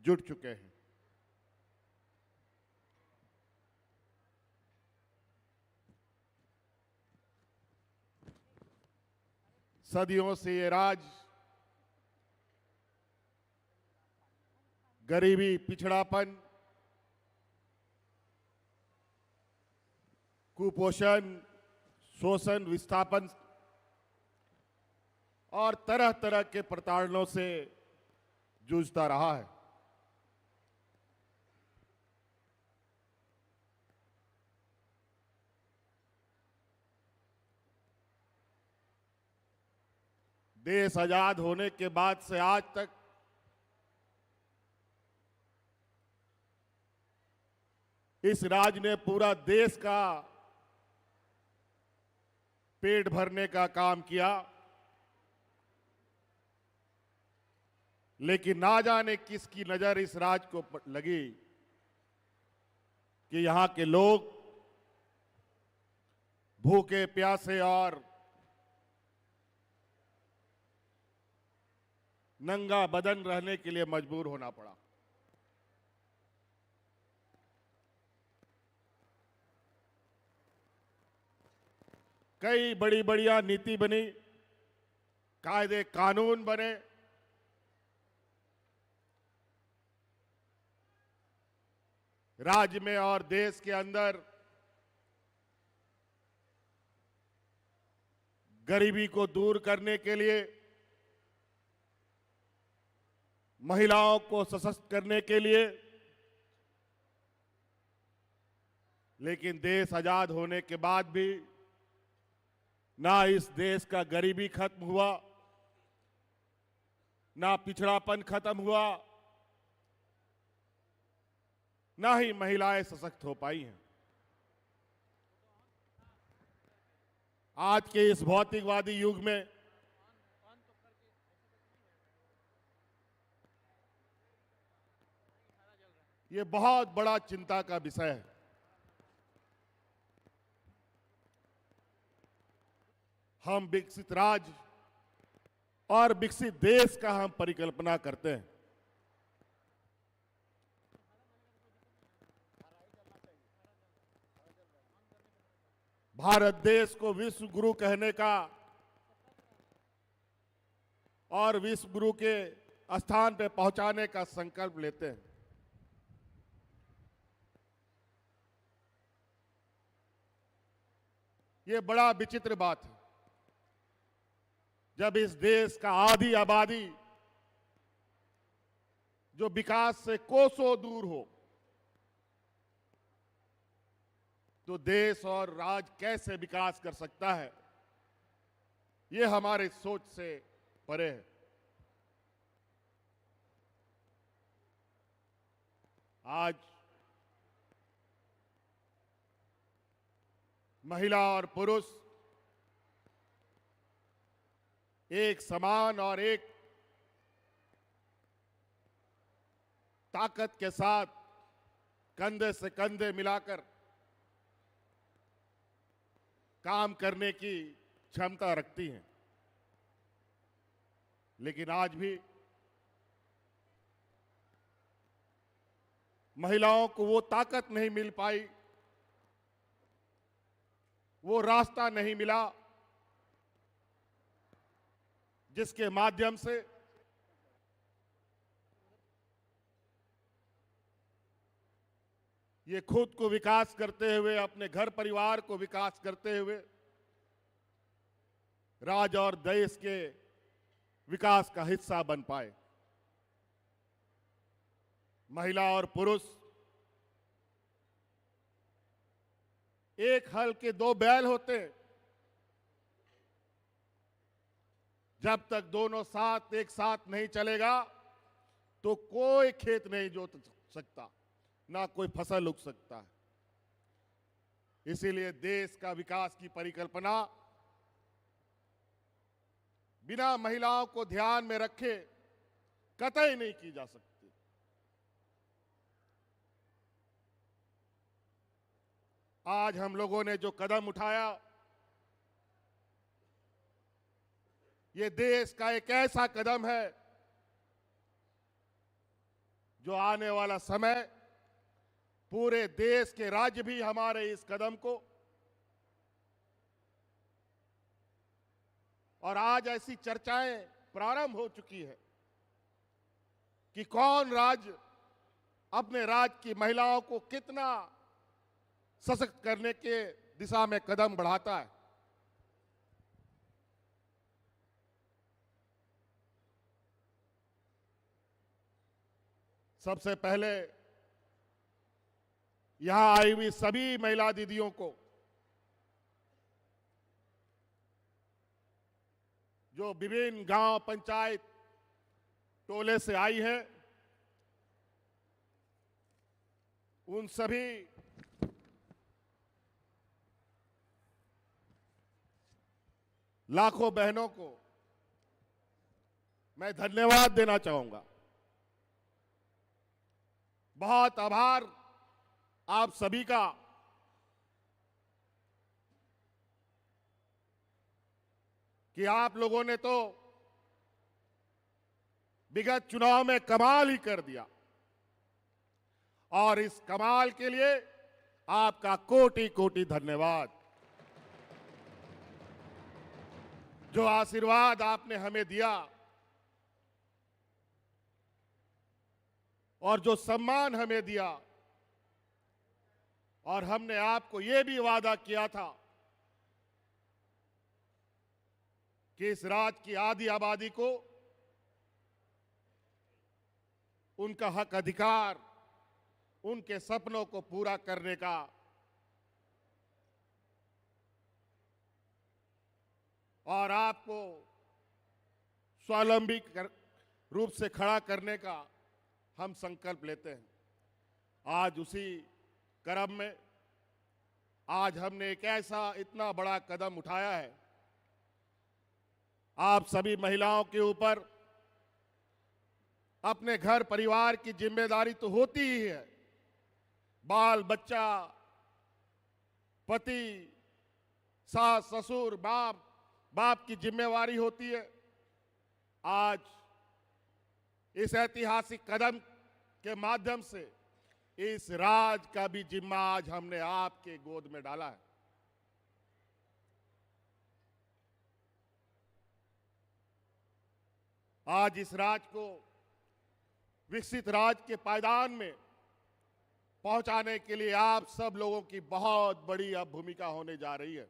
जुट चुके हैं। सदियों से ये राज्य गरीबी, पिछड़ापन, कुपोषण, शोषण, विस्थापन और तरह तरह के प्रताड़नों से जूझता रहा है। देश आजाद होने के बाद से आज तक इस राज्य ने पूरा देश का पेट भरने का काम किया, लेकिन ना जाने किसकी नजर इस राज्य को लगी कि यहां के लोग भूखे प्यासे और नंगा बदन रहने के लिए मजबूर होना पड़ा। कई बड़ी बढ़िया नीति बनी, कायदे कानून बने, राज्य में और देश के अंदर गरीबी को दूर करने के लिए, महिलाओं को सशक्त करने के लिए। लेकिन देश आजाद होने के बाद भी ना इस देश का गरीबी खत्म हुआ, ना पिछड़ापन खत्म हुआ, ना ही महिलाएं सशक्त हो पाई हैं। आज के इस भौतिकवादी युग में ये बहुत बड़ा चिंता का विषय है। हम विकसित राज्य और विकसित देश का हम परिकल्पना करते हैं। भारत देश को विश्व गुरु कहने का और विश्व गुरु के स्थान पे पहुंचाने का संकल्प लेते हैं। ये बड़ा विचित्र बात है, जब इस देश का आधी आबादी जो विकास से कोसों दूर हो, तो देश और राज्य कैसे विकास कर सकता है, ये हमारे सोच से परे है। आज महिला और पुरुष एक समान और एक ताकत के साथ कंधे से कंधे मिलाकर काम करने की क्षमता रखती हैं। लेकिन आज भी महिलाओं को वो ताकत नहीं मिल पाई, वो रास्ता नहीं मिला जिसके माध्यम से ये खुद को विकास करते हुए, अपने घर परिवार को विकास करते हुए राज्य और देश के विकास का हिस्सा बन पाए। महिला और पुरुष एक हल के दो बैल होते हैं। जब तक दोनों साथ एक साथ नहीं चलेगा तो कोई खेत नहीं जोत सकता, ना कोई फसल उग सकता है। इसीलिए देश का विकास की परिकल्पना बिना महिलाओं को ध्यान में रखे कतई नहीं की जा सकती। आज हम लोगों ने जो कदम उठाया, ये देश का एक ऐसा कदम है जो आने वाला समय पूरे देश के राज्य भी हमारे इस कदम को, और आज ऐसी चर्चाएं प्रारंभ हो चुकी है कि कौन राज्य अपने राज्य की महिलाओं को कितना सशक्त करने के दिशा में कदम बढ़ाता है। सबसे पहले यहां आई हुई सभी महिला दीदियों को, जो विभिन्न गांव, पंचायत, टोले से आई हैं, उन सभी लाखों बहनों को मैं धन्यवाद देना चाहूंगा। बहुत आभार आप सभी का कि आप लोगों ने तो विगत चुनाव में कमाल ही कर दिया और इस कमाल के लिए आपका कोटि कोटि धन्यवाद। जो आशीर्वाद आपने हमें दिया और जो सम्मान हमें दिया, और हमने आपको यह भी वादा किया था कि इस राज्य की आधी आबादी को उनका हक अधिकार, उनके सपनों को पूरा करने का और आपको स्वावलंबी रूप से खड़ा करने का हम संकल्प लेते हैं। आज उसी क्रम में आज हमने एक ऐसा इतना बड़ा कदम उठाया है। आप सभी महिलाओं के ऊपर अपने घर परिवार की जिम्मेदारी तो होती ही है। बाल बच्चा, पति, सास ससुर, बाप की जिम्मेवारी होती है। आज इस ऐतिहासिक कदम के माध्यम से इस राज का भी जिम्मा आज हमने आपके गोद में डाला है। आज इस राज को विकसित राज के पायदान में पहुंचाने के लिए आप सब लोगों की बहुत बड़ी अब भूमिका होने जा रही है।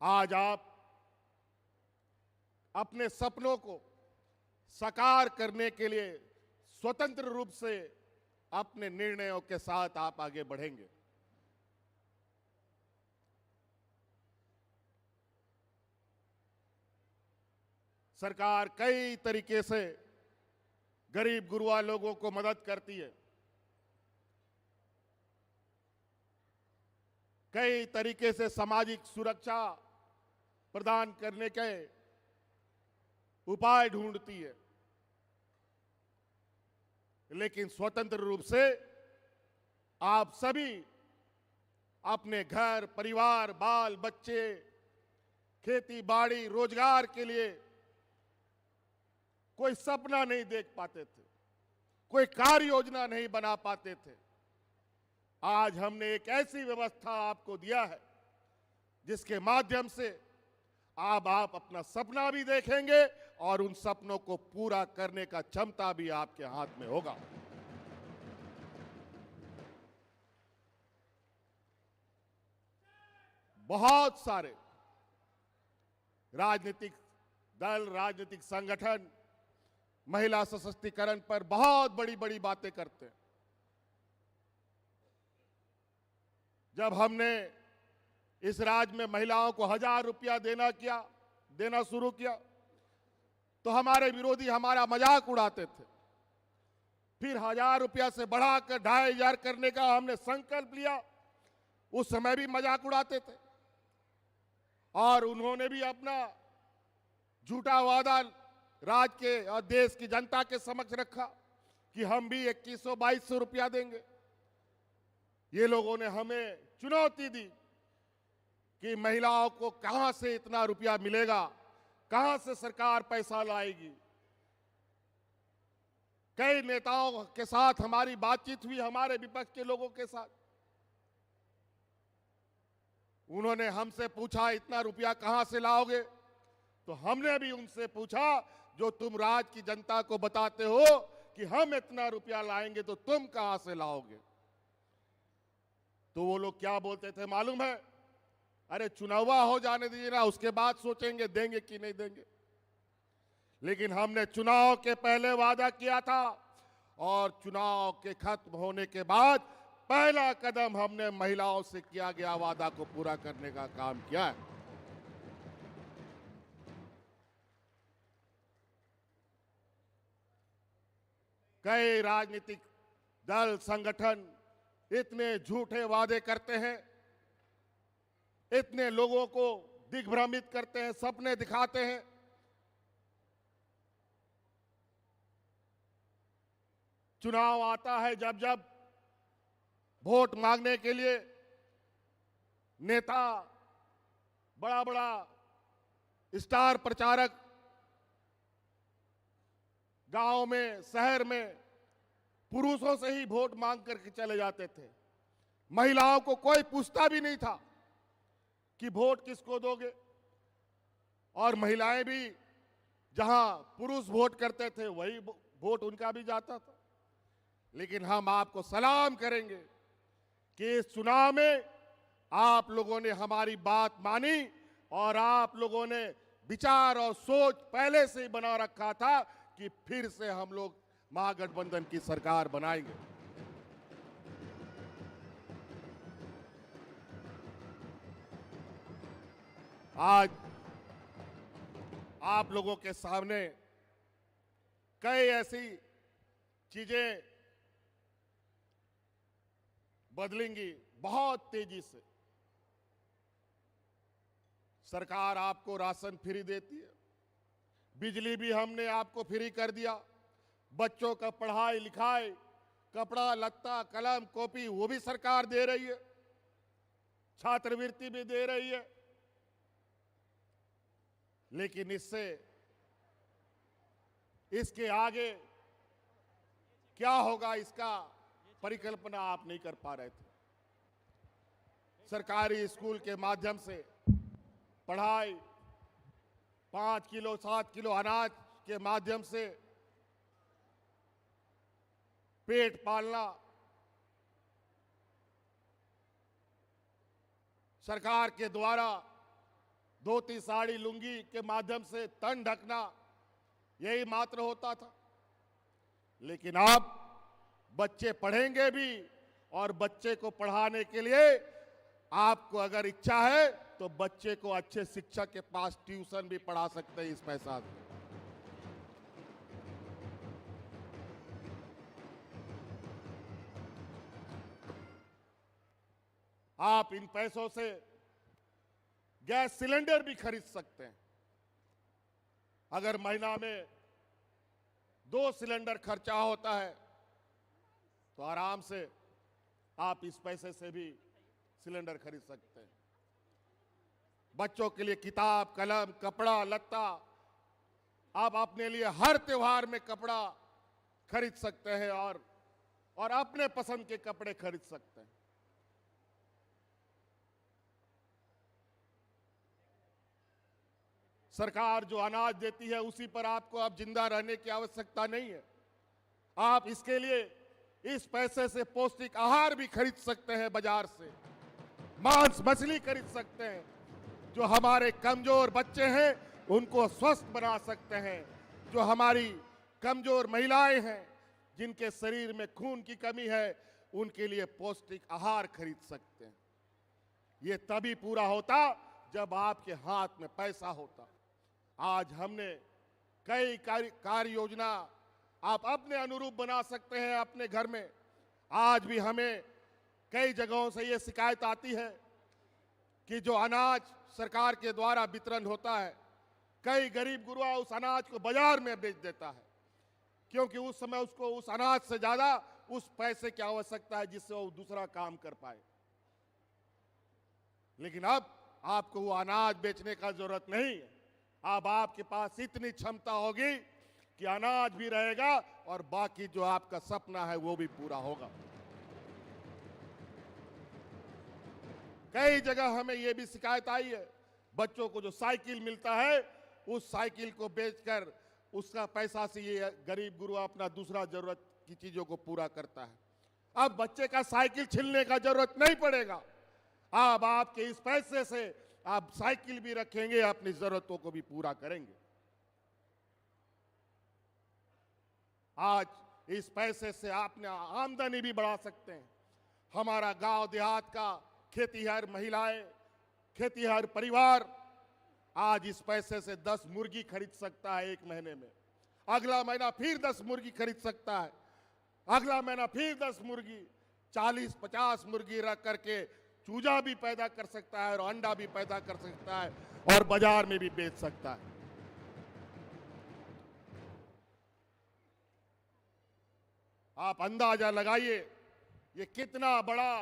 आज आप अपने सपनों को साकार करने के लिए स्वतंत्र रूप से अपने निर्णयों के साथ आप आगे बढ़ेंगे। सरकार कई तरीके से गरीब गुरबा लोगों को मदद करती है, कई तरीके से सामाजिक सुरक्षा प्रदान करने के उपाय ढूंढती है, लेकिन स्वतंत्र रूप से आप सभी अपने घर परिवार, बाल बच्चे, खेती बाड़ी, रोजगार के लिए कोई सपना नहीं देख पाते थे, कोई कार्य योजना नहीं बना पाते थे। आज हमने एक ऐसी व्यवस्था आपको दिया है जिसके माध्यम से आप अपना सपना भी देखेंगे और उन सपनों को पूरा करने का क्षमता भी आपके हाथ में होगा। बहुत सारे राजनीतिक दल, राजनीतिक संगठन महिला सशक्तिकरण पर बहुत बड़ी बड़ी बातें करते हैं। जब हमने इस राज्य में महिलाओं को 1000 रुपया देना शुरू किया तो हमारे विरोधी हमारा मजाक उड़ाते थे। फिर 1000 रुपया से बढ़ाकर 2500 करने का हमने संकल्प लिया, उस समय भी मजाक उड़ाते थे। और उन्होंने भी अपना झूठा वादा राज्य के और देश की जनता के समक्ष रखा कि हम भी 2100-2200 रुपया देंगे। ये लोगों ने हमें चुनौती दी कि महिलाओं को कहां से इतना रुपया मिलेगा, कहां से सरकार पैसा लाएगी। कई नेताओं के साथ हमारी बातचीत हुई, हमारे विपक्ष के लोगों के साथ। उन्होंने हमसे पूछा इतना रुपया कहां से लाओगे, तो हमने भी उनसे पूछा जो तुम राज्य की जनता को बताते हो कि हम इतना रुपया लाएंगे तो तुम कहां से लाओगे। तो वो लोग क्या बोलते थे मालूम है? अरे चुनावा हो जाने दीजिए ना, उसके बाद सोचेंगे देंगे कि नहीं देंगे। लेकिन हमने चुनाव के पहले वादा किया था और चुनाव के खत्म होने के बाद पहला कदम हमने महिलाओं से किया गया वादा को पूरा करने का काम किया है। कई राजनीतिक दल संगठन इतने झूठे वादे करते हैं, इतने लोगों को दिग्भ्रमित करते हैं, सपने दिखाते हैं। चुनाव आता है, जब वोट मांगने के लिए नेता बड़ा बड़ा स्टार प्रचारक गांव में, शहर में पुरुषों से ही वोट मांग करके चले जाते थे। महिलाओं को कोई पूछता भी नहीं था कि वोट किसको दोगे। और महिलाएं भी जहां पुरुष वोट करते थे वही वोट उनका भी जाता था। लेकिन हम आपको सलाम करेंगे कि इस चुनाव में आप लोगों ने हमारी बात मानी और आप लोगों ने विचार और सोच पहले से ही बना रखा था कि फिर से हम लोग महागठबंधन की सरकार बनाएंगे। आज आप लोगों के सामने कई ऐसी चीजें बदलेंगी बहुत तेजी से। सरकार आपको राशन फ्री देती है, बिजली भी हमने आपको फ्री कर दिया, बच्चों का पढ़ाई लिखाई, कपड़ा लत्ता, कलम कॉपी वो भी सरकार दे रही है, छात्रवृत्ति भी दे रही है। लेकिन इसके आगे क्या होगा इसका परिकल्पना आप नहीं कर पा रहे थे। सरकारी स्कूल के माध्यम से पढ़ाई, 5 किलो 7 किलो अनाज के माध्यम से पेट पालना, सरकार के द्वारा धोती साड़ी लुंगी के माध्यम से तन ढकना, यही मात्र होता था। लेकिन अब बच्चे पढ़ेंगे भी और बच्चे को पढ़ाने के लिए आपको अगर इच्छा है तो बच्चे को अच्छे शिक्षक के पास ट्यूशन भी पढ़ा सकते हैं इस पैसा से। आप इन पैसों से गैस सिलेंडर भी खरीद सकते हैं। अगर महीना में 2 सिलेंडर खर्चा होता है तो आराम से आप इस पैसे से भी सिलेंडर खरीद सकते हैं। बच्चों के लिए किताब, कलम, कपड़ा लत्ता, आप अपने लिए हर त्योहार में कपड़ा खरीद सकते हैं और अपने पसंद के कपड़े खरीद सकते हैं। सरकार जो अनाज देती है उसी पर आपको अब जिंदा रहने की आवश्यकता नहीं है। आप इसके लिए इस पैसे से पौष्टिक आहार भी खरीद सकते हैं, बाजार से मांस मछली खरीद सकते हैं, जो हमारे कमजोर बच्चे हैं उनको स्वस्थ बना सकते हैं, जो हमारी कमजोर महिलाएं हैं जिनके शरीर में खून की कमी है उनके लिए पौष्टिक आहार खरीद सकते हैं। ये तभी पूरा होता जब आपके हाथ में पैसा होता। आज हमने कई कार्य योजना आप अपने अनुरूप बना सकते हैं अपने घर में। आज भी हमें कई जगहों से ये शिकायत आती है कि जो अनाज सरकार के द्वारा वितरण होता है, कई गरीब गुरुआ उस अनाज को बाजार में बेच देता है, क्योंकि उस समय उसको उस अनाज से ज्यादा उस पैसे की आवश्यकता है जिससे वो दूसरा काम कर पाए। लेकिन अब आपको वो अनाज बेचने का जरूरत नहीं है। अब आपके पास इतनी क्षमता होगी कि अनाज भी रहेगा और बाकी जो आपका सपना है वो भी पूरा होगा। कई जगह हमें ये भी शिकायत आई है, बच्चों को जो साइकिल मिलता है उस साइकिल को बेचकर उसका पैसा से ये गरीब गुरुआ अपना दूसरा जरूरत की चीजों को पूरा करता है। अब बच्चे का साइकिल छीनने का जरूरत नहीं पड़ेगा। अब आपके इस पैसे से आप साइकिल भी रखेंगे, अपनी जरूरतों को भी पूरा करेंगे। आज इस पैसे से आपने आमदनी भी बढ़ा सकते हैं। हमारा गांव देहात का खेतीहर महिलाएं, खेतीहर परिवार आज इस पैसे से 10 मुर्गी खरीद सकता है एक महीने में। अगला महीना फिर 10 मुर्गी खरीद सकता है, अगला महीना फिर 10 मुर्गी, 40-50 मुर्गी रख करके चूजा भी पैदा कर सकता है और अंडा भी पैदा कर सकता है और बाजार में भी बेच सकता है। आप अंदाजा लगाइए ये कितना बड़ा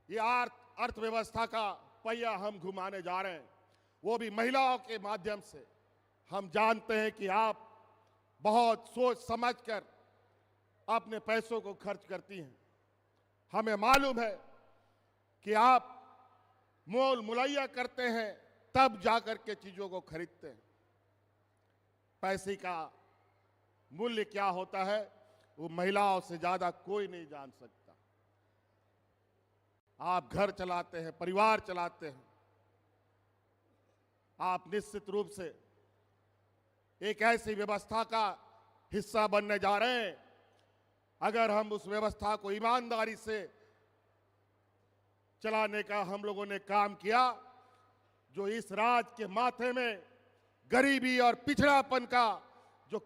ये अर्थव्यवस्था का पहिया हम घुमाने जा रहे हैं। वो भी महिलाओं के माध्यम से। हम जानते हैं कि आप बहुत सोच समझकर अपने पैसों को खर्च करती हैं। हमें मालूम है कि आप मोल मुलैया करते हैं, तब जाकर के चीजों को खरीदते हैं। पैसे का मूल्य क्या होता है वो महिलाओं से ज्यादा कोई नहीं जान सकता। आप घर चलाते हैं, परिवार चलाते हैं, आप निश्चित रूप से एक ऐसी व्यवस्था का हिस्सा बनने जा रहे हैं। अगर हम उस व्यवस्था को ईमानदारी से चलाने का हम लोगों ने काम किया, जो इस राज्य के माथे में गरीबी और पिछड़ापन का जो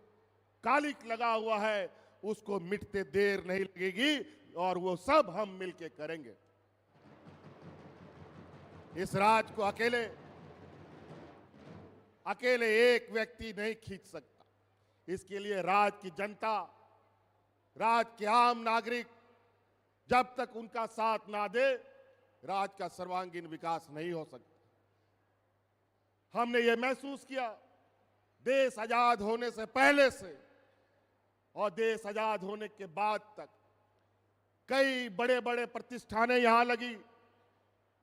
कालिक लगा हुआ है उसको मिटते देर नहीं लगेगी, और वो सब हम मिलके करेंगे। इस राज्य को अकेले एक व्यक्ति नहीं खींच सकता। इसके लिए राज्य की जनता, राज्य के आम नागरिक जब तक उनका साथ ना दे, राज्य का सर्वांगीण विकास नहीं हो सकता। हमने ये महसूस किया देश आजाद होने से पहले से और देश आजाद होने के बाद तक कई बड़े बड़े प्रतिष्ठानें यहां लगी।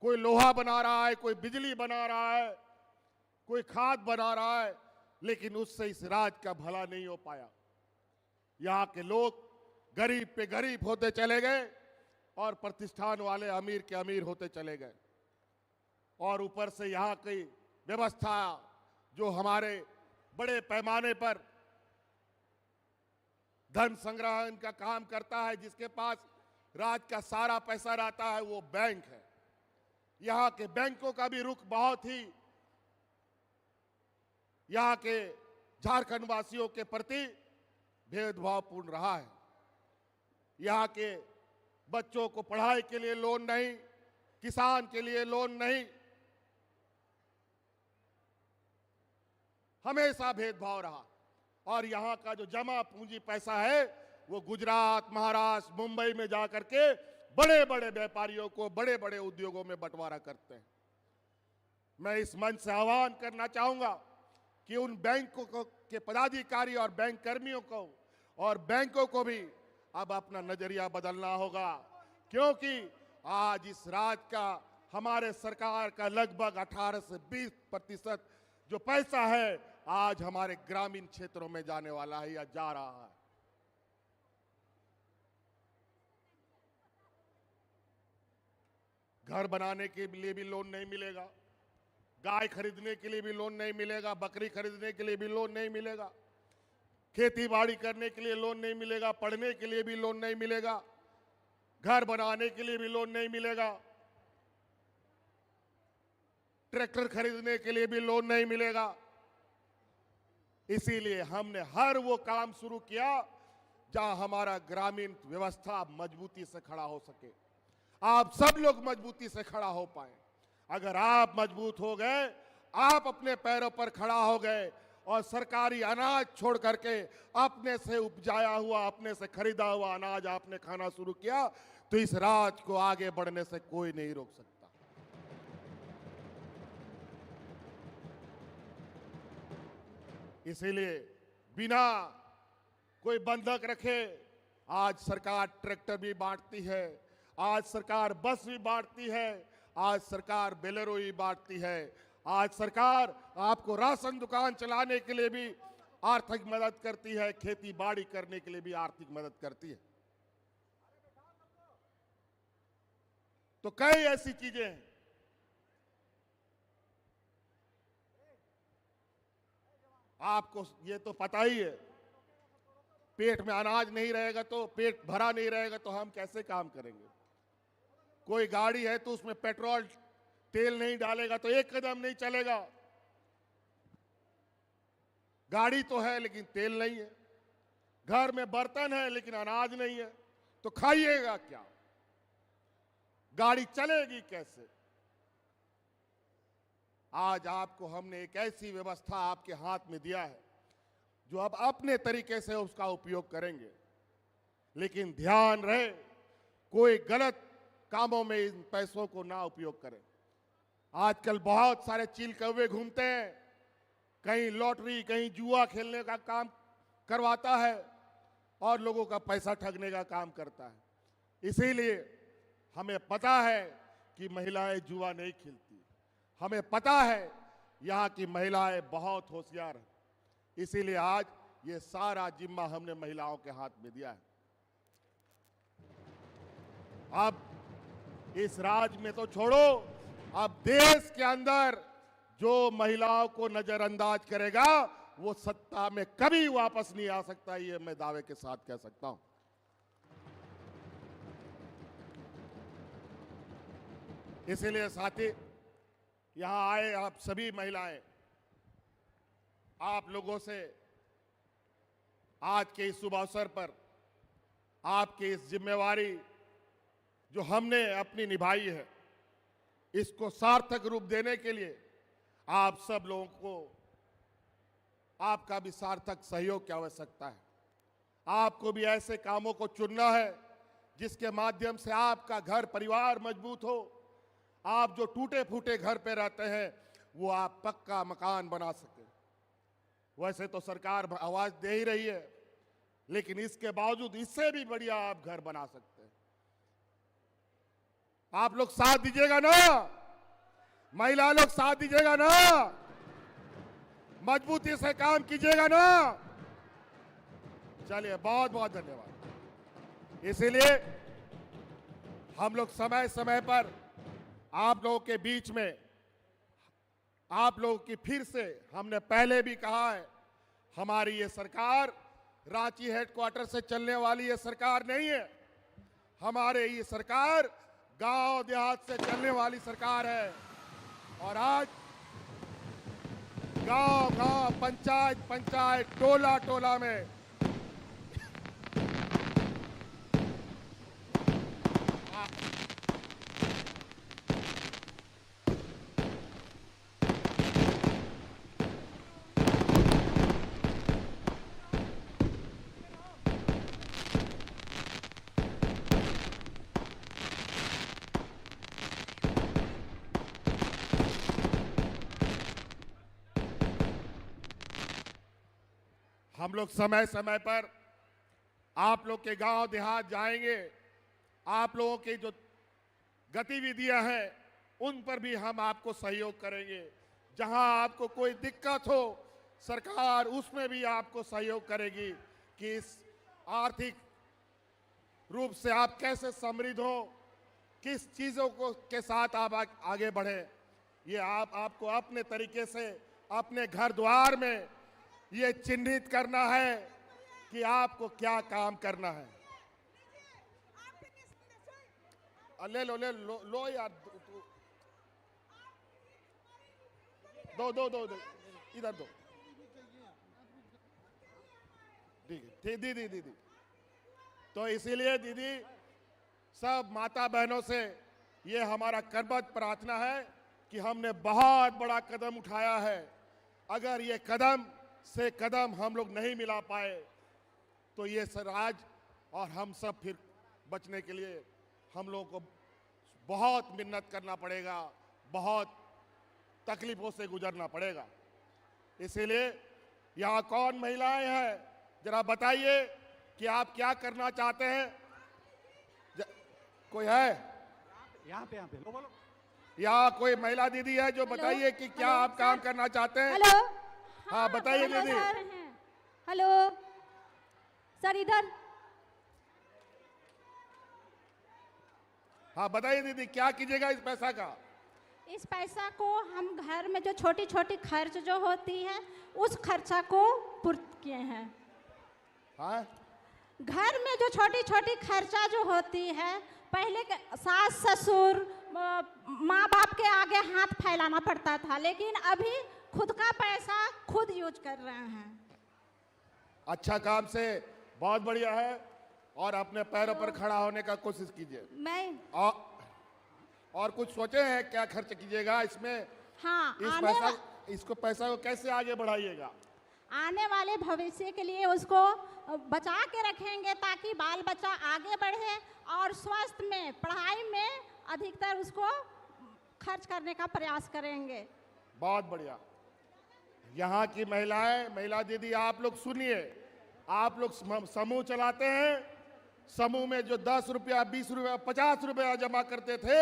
कोई लोहा बना रहा है, कोई बिजली बना रहा है, कोई खाद बना रहा है, लेकिन उससे इस राज्य का भला नहीं हो पाया। यहाँ के लोग गरीब पे गरीब होते चले गए और प्रतिष्ठान वाले अमीर के अमीर होते चले गए। और ऊपर से यहाँ की व्यवस्था जो हमारे बड़े पैमाने पर धन संग्रहण का काम करता है, जिसके पास राज्य का सारा पैसा रहता है, वो बैंक है। यहाँ के बैंकों का भी रुख बहुत ही यहाँ के झारखंड वासियों के प्रति भेदभावपूर्ण रहा है। यहाँ के बच्चों को पढ़ाई के लिए लोन नहीं, किसान के लिए लोन नहीं, हमेशा भेदभाव रहा। और यहाँ का जो जमा पूंजी पैसा है वो गुजरात, महाराष्ट्र, मुंबई में जाकर के बड़े बड़े व्यापारियों को बड़े बड़े उद्योगों में बंटवारा करते हैं। मैं इस मंच से आह्वान करना चाहूंगा कि उन बैंकों के पदाधिकारी और बैंक कर्मियों को और बैंकों को भी अब अपना नजरिया बदलना होगा, क्योंकि आज इस राज्य का, हमारे सरकार का लगभग 18 से 20% जो पैसा है आज हमारे ग्रामीण क्षेत्रों में जाने वाला है या जा रहा है। घर बनाने के लिए भी लोन नहीं मिलेगा, गाय खरीदने के लिए भी लोन नहीं मिलेगा, बकरी खरीदने के लिए भी लोन नहीं मिलेगा, खेती बाड़ी करने के लिए लोन नहीं मिलेगा, पढ़ने के लिए भी लोन नहीं मिलेगा, घर बनाने के लिए भी लोन नहीं मिलेगा, ट्रैक्टर खरीदने के लिए भी लोन नहीं मिलेगा। इसीलिए हमने हर वो काम शुरू किया जहां हमारा ग्रामीण व्यवस्था मजबूती से खड़ा हो सके, आप सब लोग मजबूती से खड़ा हो पाए। अगर आप मजबूत हो गए, आप अपने पैरों पर खड़ा हो गए और सरकारी अनाज छोड़ करके अपने से उपजाया हुआ, अपने से खरीदा हुआ अनाज आपने खाना शुरू किया, तो इस राज्य को आगे बढ़ने से कोई नहीं रोक सकता। इसीलिए बिना कोई बंधक रखे आज सरकार ट्रैक्टर भी बांटती है, आज सरकार बस भी बांटती है, आज सरकार बोलेरो भी बांटती है, आज सरकार आपको राशन दुकान चलाने के लिए भी आर्थिक मदद करती है, खेती बाड़ी करने के लिए भी आर्थिक मदद करती है। तो कई ऐसी चीजें हैं। आपको ये तो पता ही है, पेट में अनाज नहीं रहेगा तो, पेट भरा नहीं रहेगा तो हम कैसे काम करेंगे। कोई गाड़ी है तो उसमें पेट्रोल तेल नहीं डालेगा तो एक कदम नहीं चलेगा। गाड़ी तो है लेकिन तेल नहीं है, घर में बर्तन है लेकिन अनाज नहीं है, तो खाइएगा क्या, गाड़ी चलेगी कैसे। आज आपको हमने एक ऐसी व्यवस्था आपके हाथ में दिया है जो अब अपने तरीके से उसका उपयोग करेंगे, लेकिन ध्यान रहे कोई गलत कामों में इन पैसों को ना उपयोग करें। आजकल बहुत सारे चील कौवे घूमते हैं, कहीं लॉटरी कहीं जुआ खेलने का काम करवाता है और लोगों का पैसा ठगने का काम करता है। इसीलिए हमें पता है कि महिलाएं जुआ नहीं खेलती, हमें पता है यहाँ की महिलाएं बहुत होशियार हैं। इसीलिए आज ये सारा जिम्मा हमने महिलाओं के हाथ में दिया है। अब इस राज में तो छोड़ो, अब देश के अंदर जो महिलाओं को नजरअंदाज करेगा वो सत्ता में कभी वापस नहीं आ सकता, ये मैं दावे के साथ कह सकता हूं। इसीलिए साथी, यहां आए आप सभी महिलाएं, आप लोगों से आज के इस शुभ अवसर पर आपकी इस जिम्मेवारी जो हमने अपनी निभाई है, इसको सार्थक रूप देने के लिए आप सब लोगों को आपका भी सार्थक सहयोग की आवश्यकता है। आपको भी ऐसे कामों को चुनना है जिसके माध्यम से आपका घर परिवार मजबूत हो। आप जो टूटे फूटे घर पे रहते हैं वो आप पक्का मकान बना सके। वैसे तो सरकार आवाज दे ही रही है, लेकिन इसके बावजूद इससे भी बढ़िया आप घर बना सकते हैं। आप लोग साथ दीजिएगा ना, महिला लोग साथ दीजिएगा ना, मजबूती से काम कीजिएगा ना। चलिए, बहुत बहुत धन्यवाद। इसीलिए हम लोग समय समय पर आप लोगों के बीच में, आप लोगों की फिर से, हमने पहले भी कहा है, हमारी ये सरकार रांची हेडक्वार्टर से चलने वाली ये सरकार नहीं है। हमारे ये सरकार गांव देहात से चलने वाली सरकार है। और आज गांव गांव, पंचायत पंचायत, टोला टोला में हम लोग समय समय पर आप लोग के गांव देहात जाएंगे। आप लोगों की जो गतिविधियां हैं उन पर भी हम आपको सहयोग करेंगे। जहां आपको कोई दिक्कत हो, सरकार उसमें भी आपको सहयोग करेगी कि इस आर्थिक रूप से आप कैसे समृद्ध हो, किस चीज़ों को के साथ आप आगे बढ़े। ये आपको अपने तरीके से अपने घर द्वार में ये चिन्हित करना है कि आपको क्या काम करना है। ले लो ले लो, लो यार, दो दो दो, दो इधर दो, दीदी दीदी। तो इसीलिए दीदी, सब माता बहनों से ये हमारा करबद्ध प्रार्थना है कि हमने बहुत बड़ा कदम उठाया है। अगर ये कदम से कदम हम लोग नहीं मिला पाए तो ये राज और हम सब फिर बचने के लिए हम लोगों को बहुत मिन्नत करना पड़ेगा, बहुत तकलीफों से गुजरना पड़ेगा। इसीलिए यहाँ कौन महिलाएं हैं, जरा बताइए कि आप क्या करना चाहते हैं। कोई है यहाँ पे बोलो। यहाँ कोई महिला दीदी है जो बताइए कि क्या आप काम करना चाहते हैं। हेलो, हाँ बताइए दीदी। हेलो सर, इधर। हाँ बताइए दीदी, क्या कीजिएगा इस पैसा का। इस पैसा को हम घर में जो छोटी छोटी खर्च जो होती है उस खर्चा को पूर्त किए हैं। हाँ, घर में जो छोटी छोटी खर्चा जो होती है, पहले सास ससुर माँ बाप के आगे हाथ फैलाना पड़ता था, लेकिन अभी खुद का पैसा खुद यूज कर रहे हैं। अच्छा काम से बहुत बढ़िया है, और अपने पैरों पर खड़ा होने का कोशिश कीजिए। मैं और कुछ सोचे हैं क्या खर्च कीजिएगा इसमें। हाँ, इसको पैसा को कैसे आगे बढ़ाइएगा। आने वाले भविष्य के लिए उसको बचा के रखेंगे ताकि बाल बच्चा आगे बढ़े और स्वास्थ्य में, पढ़ाई में अधिकतर उसको खर्च करने का प्रयास करेंगे। बहुत बढ़िया। यहाँ की महिलाएं, महिला दीदी, आप लोग सुनिए, आप लोग समूह चलाते हैं, समूह में जो 10 रुपया, 20 रुपया, 50 रुपया जमा करते थे,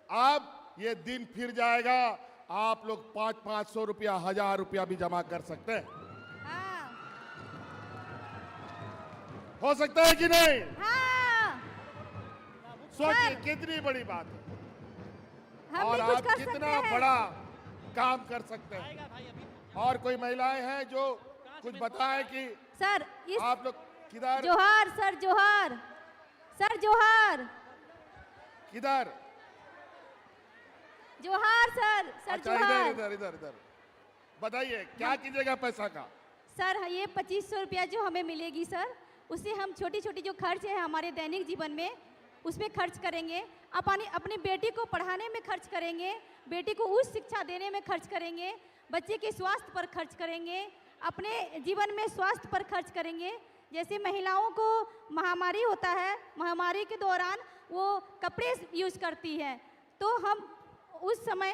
अब ये दिन फिर जाएगा, आप लोग 500 रुपया, 1000 रुपया भी जमा कर सकते हैं। हो सकता है कि नहीं? सोचिए कितनी बड़ी बात है, और आप कितना बड़ा काम कर सकते हैं। और कोई महिलाएं हैं जो कुछ बताएं कि सर आप लोग किधर? जोहार सर, जोहार सर, जोहार किधर? जोहार सर, सर अच्छा, जोहार। इधर इधर इधर बताइए क्या कीजिएगा पैसा का? सर ये 2500 रुपया जो हमें मिलेगी सर, उससे हम छोटी छोटी जो खर्च है हमारे दैनिक जीवन में, उसमें खर्च करेंगे। अपनी बेटी को पढ़ाने में खर्च करेंगे, बेटी को उच्च शिक्षा देने में खर्च करेंगे, बच्चे के स्वास्थ्य पर खर्च करेंगे, अपने जीवन में स्वास्थ्य पर खर्च करेंगे। जैसे महिलाओं को महामारी होता है, महामारी के दौरान वो कपड़े यूज करती है, तो हम उस समय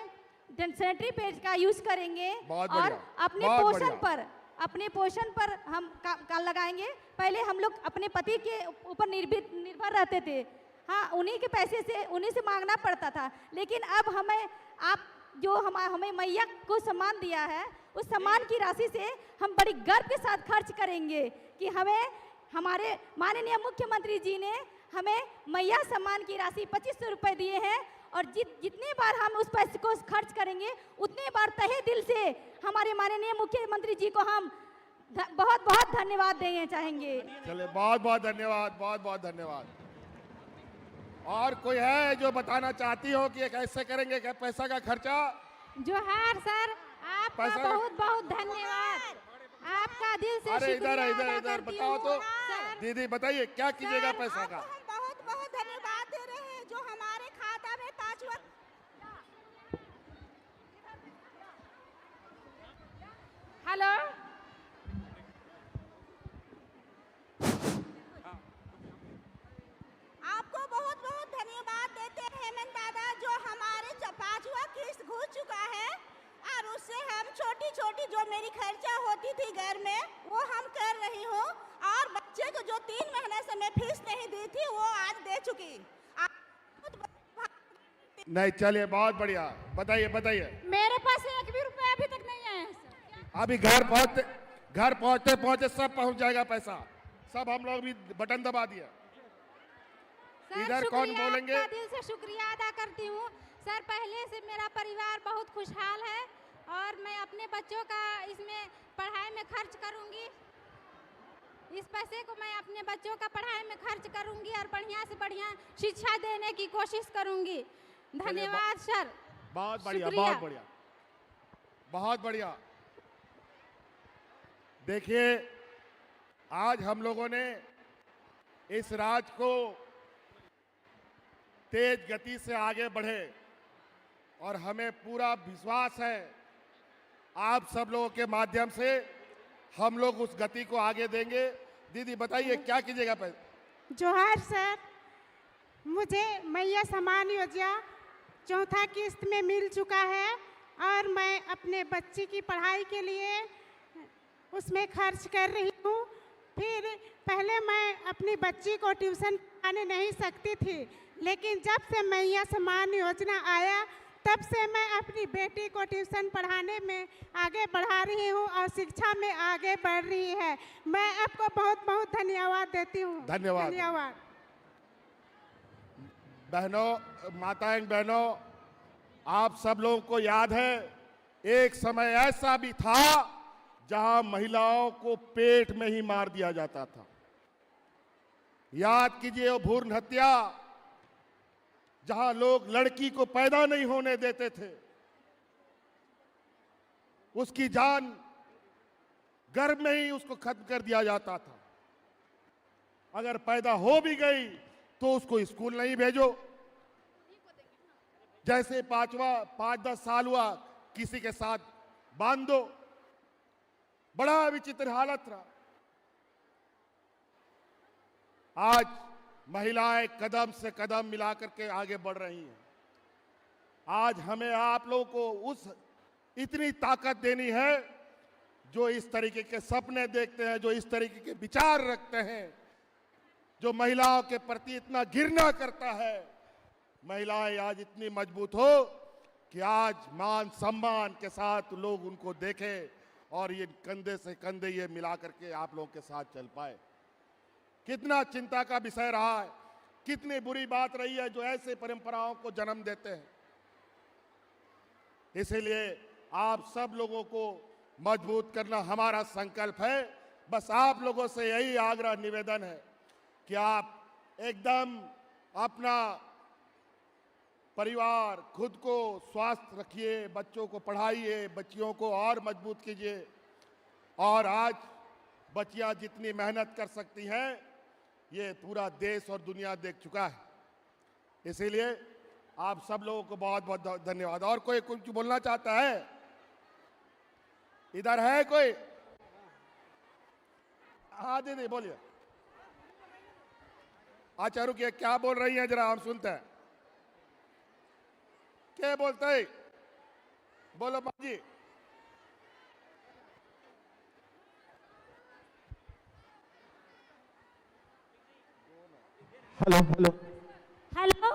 सैनिटरी पैड का यूज करेंगे और अपने पोषण पर हम का लगाएंगे। पहले हम लोग अपने पति के ऊपर निर्भर रहते थे, हाँ, उन्हीं के पैसे से उन्हीं से मांगना पड़ता था, लेकिन अब हमें आप जो हमें मैया को सम्मान दिया है, उस सम्मान की राशि से हम बड़ी गर्व के साथ खर्च करेंगे कि हमें हमारे माननीय मुख्यमंत्री जी ने हमें मैया सम्मान की राशि 2500 रुपये दिए हैं, और जितने बार हम उस पैसे को खर्च करेंगे उतने बार तहे दिल से हमारे माननीय मुख्यमंत्री जी को हम बहुत बहुत धन्यवाद देना चाहेंगे। चलिए, बहुत बहुत धन्यवाद, बहुत बहुत धन्यवाद। और कोई है जो बताना चाहती हो कि कैसे करेंगे क्या पैसा का खर्चा? जोहार सर, आपका बहुत बहुत धन्यवाद, आपका दिल से अरे शुक्रिया इधर अदा इधर करती बताओ हूँ। तो दीदी, बताइए क्या कीजिएगा पैसा का? हम बहुत बहुत धन्यवाद दे रहे हैं जो हमारे खाता में 5 वक्त। हेलो, आपको बहुत बहुत धन्यवाद देते हैं हेमंत दादा, जो हमारे 5वां किस्त घुस चुका है, और उससे हम छोटी छोटी जो मेरी खर्चा होती थी घर में वो हम कर रही हूँ, और बच्चे को जो 3 महीने से मैं फीस नहीं दी थी वो आज दे चुकी। नहीं, चलिए, बहुत बढ़िया। बताइए बताइए। मेरे पास 1 भी रुपया अभी तक नहीं है। अभी घर पहुंचते पहुंचते सब पहुंच जाएगा पैसा, सब हम लोग भी बटन दबा दिया। इधर कौन बोलेंगे? दिल से शुक्रिया अदा करती हूँ सर। पहले से मेरा परिवार बहुत खुशहाल है, और मैं अपने बच्चों का इसमें पढ़ाई में खर्च करूँगी। इस पैसे को मैं अपने बच्चों का पढ़ाई में खर्च करूँगी और बढ़िया से बढ़िया शिक्षा देने की कोशिश करूँगी। धन्यवाद सर। बहुत बढ़िया, बहुत बढ़िया, बहुत बढ़िया। देखिए, आज हम लोगों ने इस राज्य को तेज गति से आगे बढ़े, और हमें पूरा विश्वास है आप सब लोगों के माध्यम से हम लोग उस गति को आगे देंगे। दीदी बताइए क्या कीजिएगा पैसा? जोहार सर, मुझे मैया सम्मान योजना 4था किस्त में मिल चुका है, और मैं अपने बच्ची की पढ़ाई के लिए उसमें खर्च कर रही हूँ। फिर पहले मैं अपनी बच्ची को ट्यूशन पढ़ाने नहीं सकती थी, लेकिन जब से मैया सम्मान योजना आया तब से मैं अपनी बेटी को ट्यूशन पढ़ाने में आगे बढ़ा रही हूँ, और शिक्षा में आगे बढ़ रही है। मैं आपको बहुत बहुत धन्यवाद देती हूँ। धन्यवाद। धन्यवाद। बहनों, माताएं, बहनों, आप सब लोगों को याद है एक समय ऐसा भी था जहां महिलाओं को पेट में ही मार दिया जाता था। याद कीजिए वो भ्रूण हत्या, जहां लोग लड़की को पैदा नहीं होने देते थे, उसकी जान गर्भ में ही उसको खत्म कर दिया जाता था। अगर पैदा हो भी गई तो उसको स्कूल नहीं भेजो, जैसे 5-10 साल हुआ किसी के साथ बांध दो। बड़ा विचित्र हालत रहा। आज महिलाएं कदम से कदम मिलाकर के आगे बढ़ रही हैं। आज हमें आप लोगों को उस इतनी ताकत देनी है जो इस तरीके के सपने देखते हैं, जो इस तरीके के विचार रखते हैं, जो महिलाओं के प्रति इतना घृणा करता है। महिलाएं आज इतनी मजबूत हो कि आज मान सम्मान के साथ लोग उनको देखें और ये कंधे से कंधे ये मिला करके आप लोगों के साथ चल पाए। कितना चिंता का विषय रहा है, कितनी बुरी बात रही है जो ऐसे परंपराओं को जन्म देते हैं। इसलिए आप सब लोगों को मजबूत करना हमारा संकल्प है। बस आप लोगों से यही आग्रह निवेदन है कि आप एकदम अपना परिवार, खुद को स्वस्थ रखिए, बच्चों को पढ़ाइए, बच्चियों को और मजबूत कीजिए। और आज बच्चियां जितनी मेहनत कर सकती हैं ये पूरा देश और दुनिया देख चुका है। इसीलिए आप सब लोगों को बहुत बहुत धन्यवाद। और कोई कुछ बोलना चाहता है? इधर है कोई? हाँ दीदी बोलिए। अच्छा रुकिए, क्या बोल रही हैं जरा हम सुनते हैं। क्या बोलते हैं? बोलो बाजी। हेलो हेलो हेलो,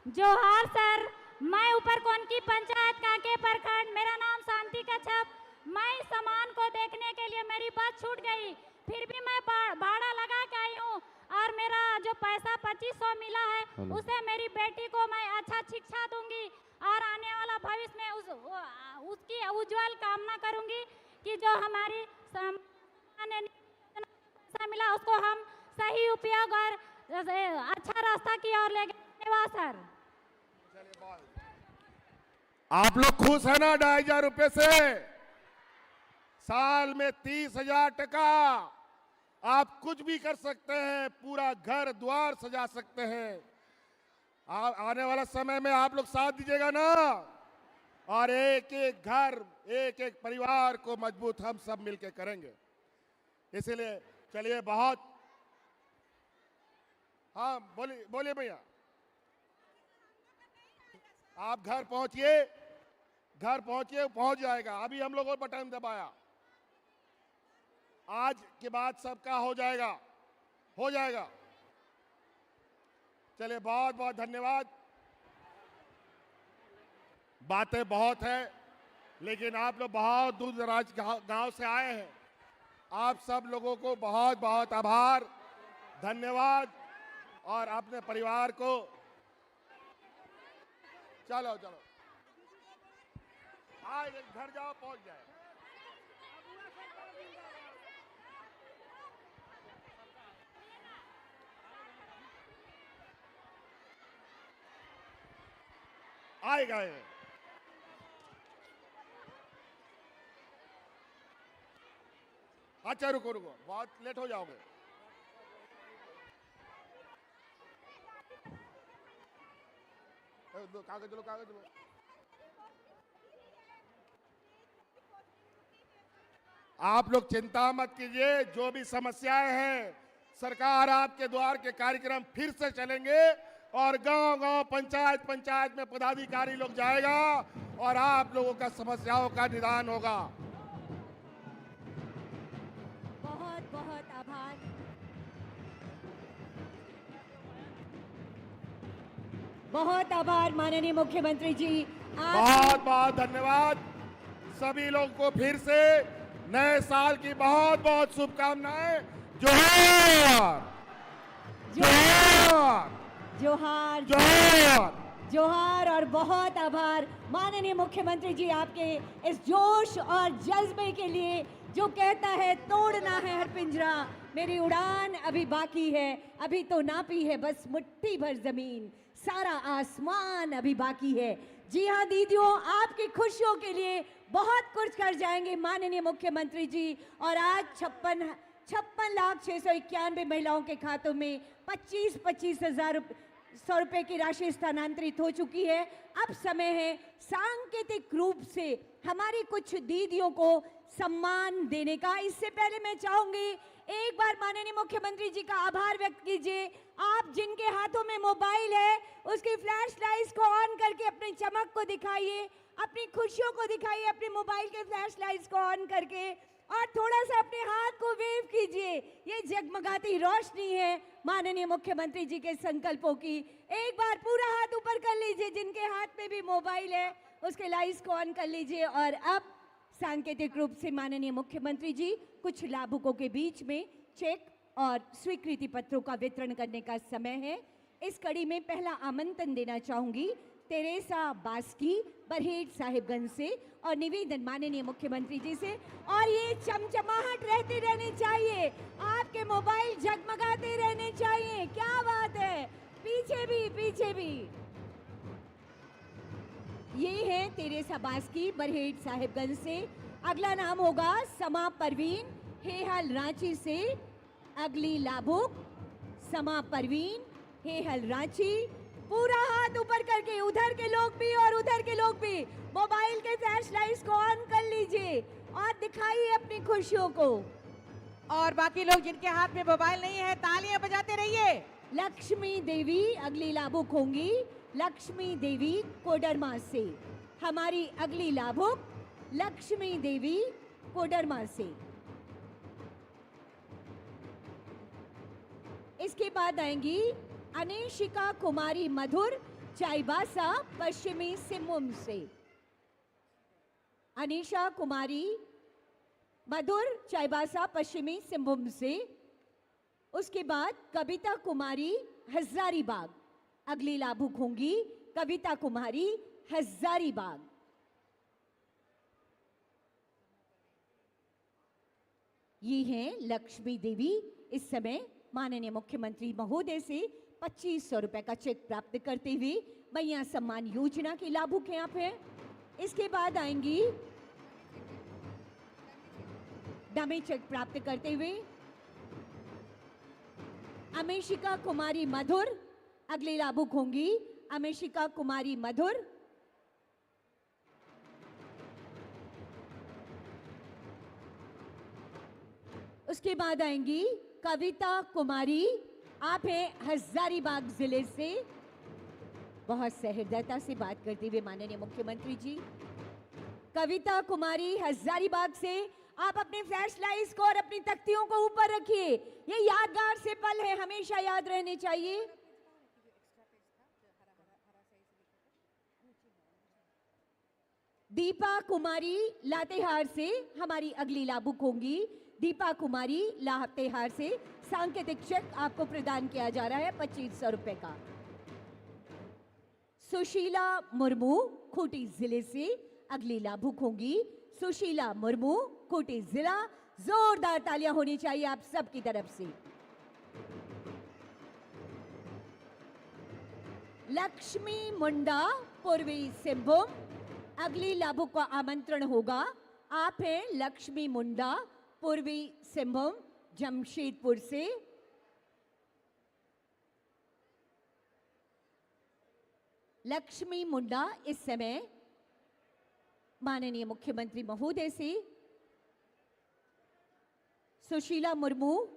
जोहार सर। मैं ऊपरकोन की पंचायत कांके प्रखंड, मेरा नाम शांति कच्छप। मैं इस सामान को देखने के लिए मेरी बस छूट गई, फिर भी मैं भाड़ा लगा के आई हूँ और मेरा जो पैसा 2500 मिला है उससे मेरी बेटी को मैं अच्छा शिक्षा दूंगी और आने वाला भविष्य में उसकी उज्जवल कामना करूंगी कि जो हमारी पैसा मिला उसको हम सही उपयोग और अच्छा रास्ता की ओर ले गए। धन्यवाद सर। आप लोग खुश है ना 2,500 रुपए से? साल में 30,000 टका आप कुछ भी कर सकते हैं, पूरा घर द्वार सजा सकते हैं। आने वाला समय में आप लोग साथ दीजिएगा ना, और एक एक घर, एक एक परिवार को मजबूत हम सब मिलकर करेंगे। इसलिए चलिए बहुत, हाँ बोलिए बोलिए भैया। आप घर पहुंचिए, घर पहुंचिए, पहुंच जाएगा। अभी हम लोगों ने बटन दबाया, आज के बाद सबका हो जाएगा, हो जाएगा। चलिए बहुत बहुत धन्यवाद। बातें बहुत है लेकिन आप लोग बहुत दूर दराज गांव से आए हैं। आप सब लोगों को बहुत बहुत आभार, धन्यवाद। और अपने परिवार को चलो चलो आज घर जाओ, पहुंच जाए। आएगा ये। अच्छा रुको रुको, बहुत लेट हो जाओगे। कागज लो, कागज लो। आप लोग चिंता मत कीजिए, जो भी समस्याएं हैं सरकार आपके द्वार के कार्यक्रम फिर से चलेंगे और गांव-गांव, पंचायत में पदाधिकारी लोग जाएगा और आप लोगों का समस्याओं का निदान होगा। बहुत बहुत आभार। बहुत आभार माननीय मुख्यमंत्री जी। बहुत बहुत धन्यवाद। सभी लोगों को फिर से नए साल की बहुत बहुत शुभकामनाएं। जोहार जोहार जोहार जोहार जोहार। और बहुत आभार माननीय मुख्यमंत्री जी आपके इस जोश और जज्बे के लिए, जो कहता है तोड़ना है हर पिंजरा, मेरी उड़ान अभी बाकी है, अभी तो नापी है बस मुट्ठी भर जमीन, सारा आसमान अभी बाकी है। जी हाँ दीदियों, आपकी खुशियों के लिए बहुत कुछ कर जाएंगे माननीय मुख्यमंत्री जी। और आज 56,691 महिलाओं के खातों में 25,000 रुपए की राशि स्थानांतरित हो चुकी है। अब समय है सांकेतिक रूप से हमारी कुछ दीदियों को सम्मान देने का। इससे पहले मैं चाहूंगी एक बार माननीय मुख्यमंत्री जी का आभार व्यक्त कीजिए। आप जिनके हाथों में मोबाइल है उसकी फ्लैश लाइट्स को ऑन करके अपनी चमक को दिखाइए, अपनी खुशियों को दिखाइए, अपने मोबाइल के फ्लैश लाइट्स को ऑन करके, और थोड़ा सा अपने हाथ को वेव कीजिए। ये जगमगाती रोशनी है माननीय मुख्यमंत्री जी के संकल्पों की। एक बार पूरा हाथ ऊपर कर लीजिए, जिनके हाथ में भी मोबाइल है उसके लाइट्स को ऑन कर लीजिए। और अब सांकेतिक रूप से माननीय मुख्यमंत्री जी कुछ लाभुकों के बीच में चेक और स्वीकृति पत्रों का वितरण करने का समय है। इस कड़ी में पहला आमंत्रण देना चाहूंगी तेरेसा बास्की, बरहेट साहिबगंज से, और निवेदन माननीय मुख्यमंत्री जी से। और ये चमचमाहट रहती रहनी चाहिए, आपके मोबाइल जगमगाते रहने चाहिए। क्या बात है, पीछे भी। ये है तेरेसा बास्की, बरहेट साहिबगंज से। अगला नाम होगा समा परवीन, हेहल रांची से। अगली लाभुक समा परवीन, हेहल रांची। पूरा हाथ ऊपर करके, उधर के लोग भी और उधर के लोग भी मोबाइल के फ्लैश लाइट्स को ऑन कर लीजिए और दिखाइए अपनी खुशियों को। और बाकी लोग जिनके हाथ में मोबाइल नहीं है तालियां बजाते रहिए। लक्ष्मी देवी अगली लाभुक होंगी, लक्ष्मी देवी कोडरमा से। हमारी अगली लाभुक लक्ष्मी देवी कोडरमा से। इसके बाद आएंगी अनिशिका कुमारी मधुर, चाईबासा, पश्चिमी सिंहभूम से। अनिशा कुमारी मधुर, चाईबासा, पश्चिमी सिंहभूम से। उसके बाद कविता कुमारी हजारीबाग अगली लाभुक होंगी, कविता कुमारी हजारीबाग। ये हैं लक्ष्मी देवी। इस समय माननीय मुख्यमंत्री महोदय से 2500 रुपए का चेक प्राप्त करते हुए मैया सम्मान योजना के लाभुक यहाँ पे। इसके बाद आएंगी डमी चेक प्राप्त करते हुए अमेशिका कुमारी मधुर, अगली लाभुक होंगी अमेशिका कुमारी मधुर। उसके बाद आएंगी कविता कुमारी, आप हैं हजारीबाग जिले से। बहुत सहृदयता से बात करते हुए माननीय मुख्यमंत्री जी। कविता कुमारी हजारीबाग से, आप अपने फ्लैश लाइट्स को और अपनी तख्तियों को ऊपर रखिए। ये यादगार से पल है, हमेशा याद रहने चाहिए। दीपा कुमारी लातेहार से हमारी अगली लाभुक होंगी। दीपा कुमारी लातेहार से सांकेतिक चेक आपको प्रदान किया जा रहा है 2500 रुपए का। सुशीला मुर्मू खूंटी जिले से अगली लाभुक होंगी। सुशीला मुर्मू खूंटी जिला। जोरदार तालियां होनी चाहिए आप सबकी तरफ से। लक्ष्मी मुंडा पूर्वी सिंहभूम, अगली लाभुक का आमंत्रण होगा। आप हैं लक्ष्मी मुंडा पूर्वी सिंहभूम जमशेदपुर से। लक्ष्मी मुंडा इस समय माननीय मुख्यमंत्री महोदय से सुशीला मुर्मू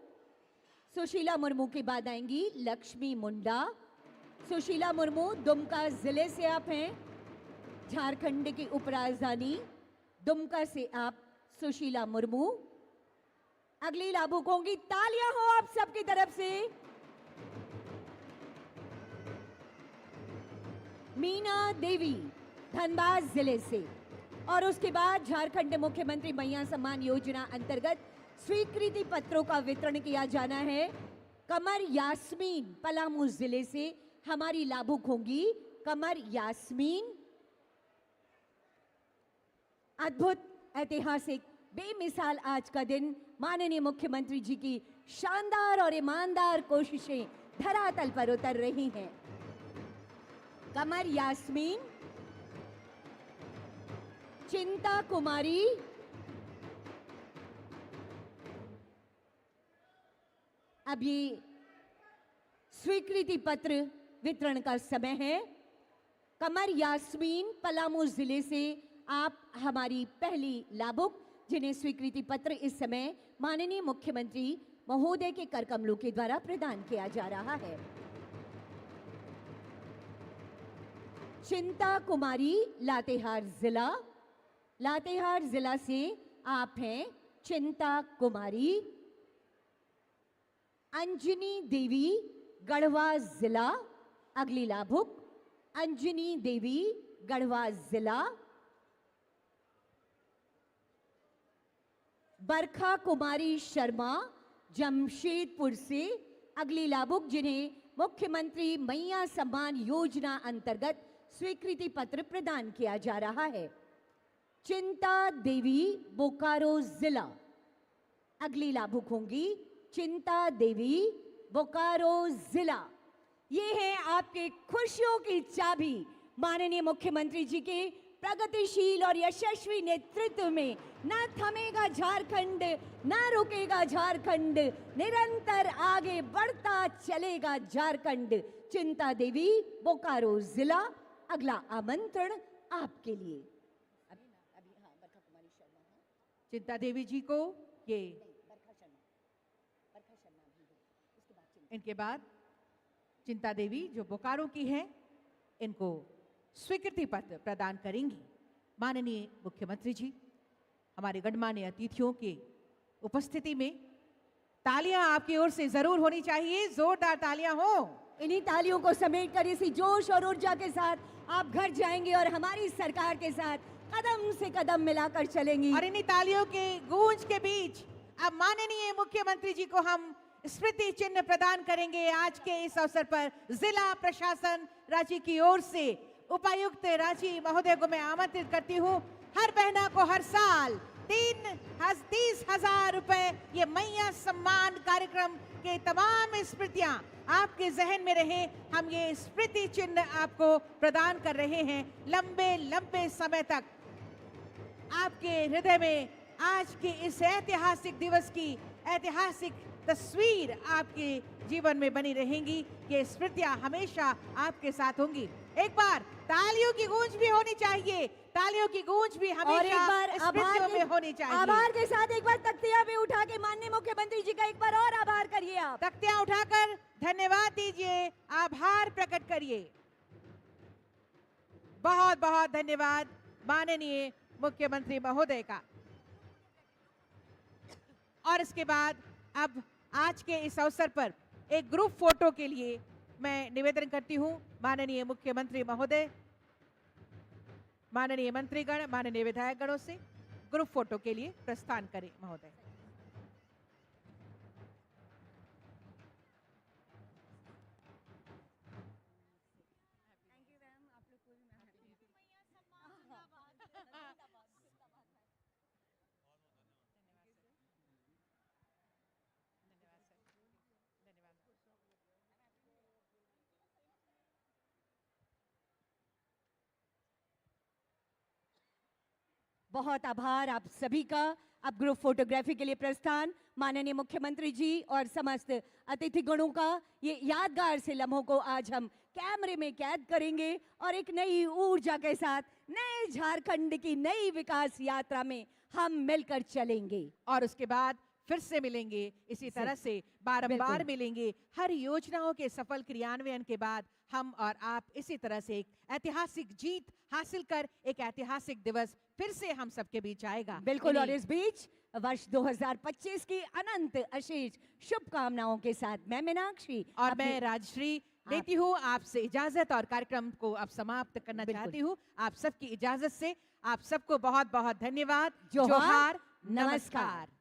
के बाद आएंगी लक्ष्मी मुंडा। सुशीला मुर्मू दुमका जिले से आप हैं, झारखंड की उपराजधानी दुमका से आप सुशीला मुर्मू। अगली लाभुक होंगी, तालियां हो आप सबकी तरफ से, मीना देवी धनबाद जिले से। और उसके बाद झारखंड मुख्यमंत्री मैया सम्मान योजना अंतर्गत स्वीकृति पत्रों का वितरण किया जाना है। कमर यास्मीन पलामू जिले से हमारी लाभुक होंगी कमर यास्मीन। अद्भुत, ऐतिहासिक, बेमिसाल आज का दिन माननीय मुख्यमंत्री जी की शानदार और ईमानदार कोशिशें धरातल पर उतर रही हैं। कमर यास्मीन, चिंता कुमारी, अब ये स्वीकृति पत्र वितरण का समय है। कमर यास्मीन पलामू जिले से आप हमारी पहली लाभुक, जिन्हें स्वीकृति पत्र इस समय माननीय मुख्यमंत्री महोदय के कर कमलों के द्वारा प्रदान किया जा रहा है। चिंता कुमारी, लातेहार जिला से आप हैं चिंता कुमारी। अंजनी देवी, गढ़वा जिला, अगली लाभुक अंजनी देवी, गढ़वा जिला। बरखा कुमारी शर्मा, जमशेदपुर से, अगली लाभुक जिन्हें मुख्यमंत्री मैया सम्मान योजना अंतर्गत स्वीकृति पत्र प्रदान किया जा रहा है। चिंता देवी, बोकारो जिला, अगली लाभुक होंगी चिंता देवी, बोकारो जिला। ये है आपके खुशियों की चाबी। माननीय मुख्यमंत्री जी के प्रगतिशील और यशस्वी नेतृत्व में न थमेगा झारखंड, न रुकेगा झारखंड, निरंतर आगे बढ़ता चलेगा झारखंड। चिंता देवी, बोकारो जिला, अगला आमंत्रण आपके लिए। बरखा कुमारी शर्मा, चिंता देवी जी को ये इनके बाद चिंता देवी जो बोकारो की हैं, इनको स्वीकृति पत्र प्रदान करेंगी माननीय मुख्यमंत्री जी। हमारे गणमान्य अतिथियों के उपस्थिति में तालियां आपकी ओर से जरूर होनी चाहिए, जोरदार तालियां हो। इन्हीं तालियों को समेट कर इसी जोश और ऊर्जा के साथ आप घर जाएंगे और हमारी सरकार के साथ कदम से कदम मिलाकर चलेंगी। और इन्हीं तालियों के गूंज के बीच अब माननीय मुख्यमंत्री जी को हम स्मृति चिन्ह प्रदान करेंगे। आज के इस अवसर पर जिला प्रशासन रांची की ओर से उपायुक्त रांची महोदय को मैं आमंत्रित करती हूँ। हर बहना को हर साल 30,000 रुपए ये मैया सम्मान कार्यक्रम के तमाम स्मृतियां आपके जहन में रहे। हम ये स्मृति चिन्ह आपको प्रदान कर रहे हैं। लंबे लंबे समय तक आपके हृदय में आज के इस ऐतिहासिक दिवस की ऐतिहासिक तस्वीर आपके जीवन में बनी रहेंगी। ये स्मृतियां हमेशा आपके साथ होंगी। एक बार तालियों की गूंज भी होनी चाहिए, तालियों की गूंज भी हमेशा स्मृतियों में होनी चाहिए। आभार के साथ एक बार तख्तियां भी उठा के माननीय मुख्यमंत्री जी का एक बार और आभार करिए। आप तख्तियां उठाकर धन्यवाद दीजिए, आभार प्रकट करिए। बहुत बहुत धन्यवाद माननीय मुख्यमंत्री महोदय का। और इसके बाद अब आज के इस अवसर पर एक ग्रुप फोटो के लिए मैं निवेदन करती हूं माननीय मुख्यमंत्री महोदय, माननीय मंत्रीगण, माननीय विधायकगणों से ग्रुप फोटो के लिए प्रस्थान करें महोदय। बहुत आभार आप सभी का। अब ग्रुप फोटोग्राफी के लिए प्रस्थान माननीय मुख्यमंत्री जी और समस्त अतिथि गणों का। ये यादगार से लम्हों को आज हम कैमरे में कैद करेंगे और एक नई ऊर्जा के साथ नए झारखंड की नई विकास यात्रा में हम मिलकर चलेंगे। और उसके बाद फिर से मिलेंगे, इसी तरह से बारंबार मिलेंगे। हर योजनाओं के सफल क्रियान्वयन के बाद हम और आप इसी तरह से एक ऐतिहासिक जीत हासिल कर एक ऐतिहासिक दिवस फिर से हम सबके बीच आएगा। बिल्कुल। और इस बीच वर्ष 2025 की अनंत अशेष शुभकामनाओं के साथ मैं मीनाक्षी और मैं राजश्री लेती हूँ आपसे इजाजत और कार्यक्रम को अब समाप्त करना चाहती हूँ। आप सबकी इजाजत से आप सबको बहुत बहुत धन्यवाद। जोहार, नमस्कार।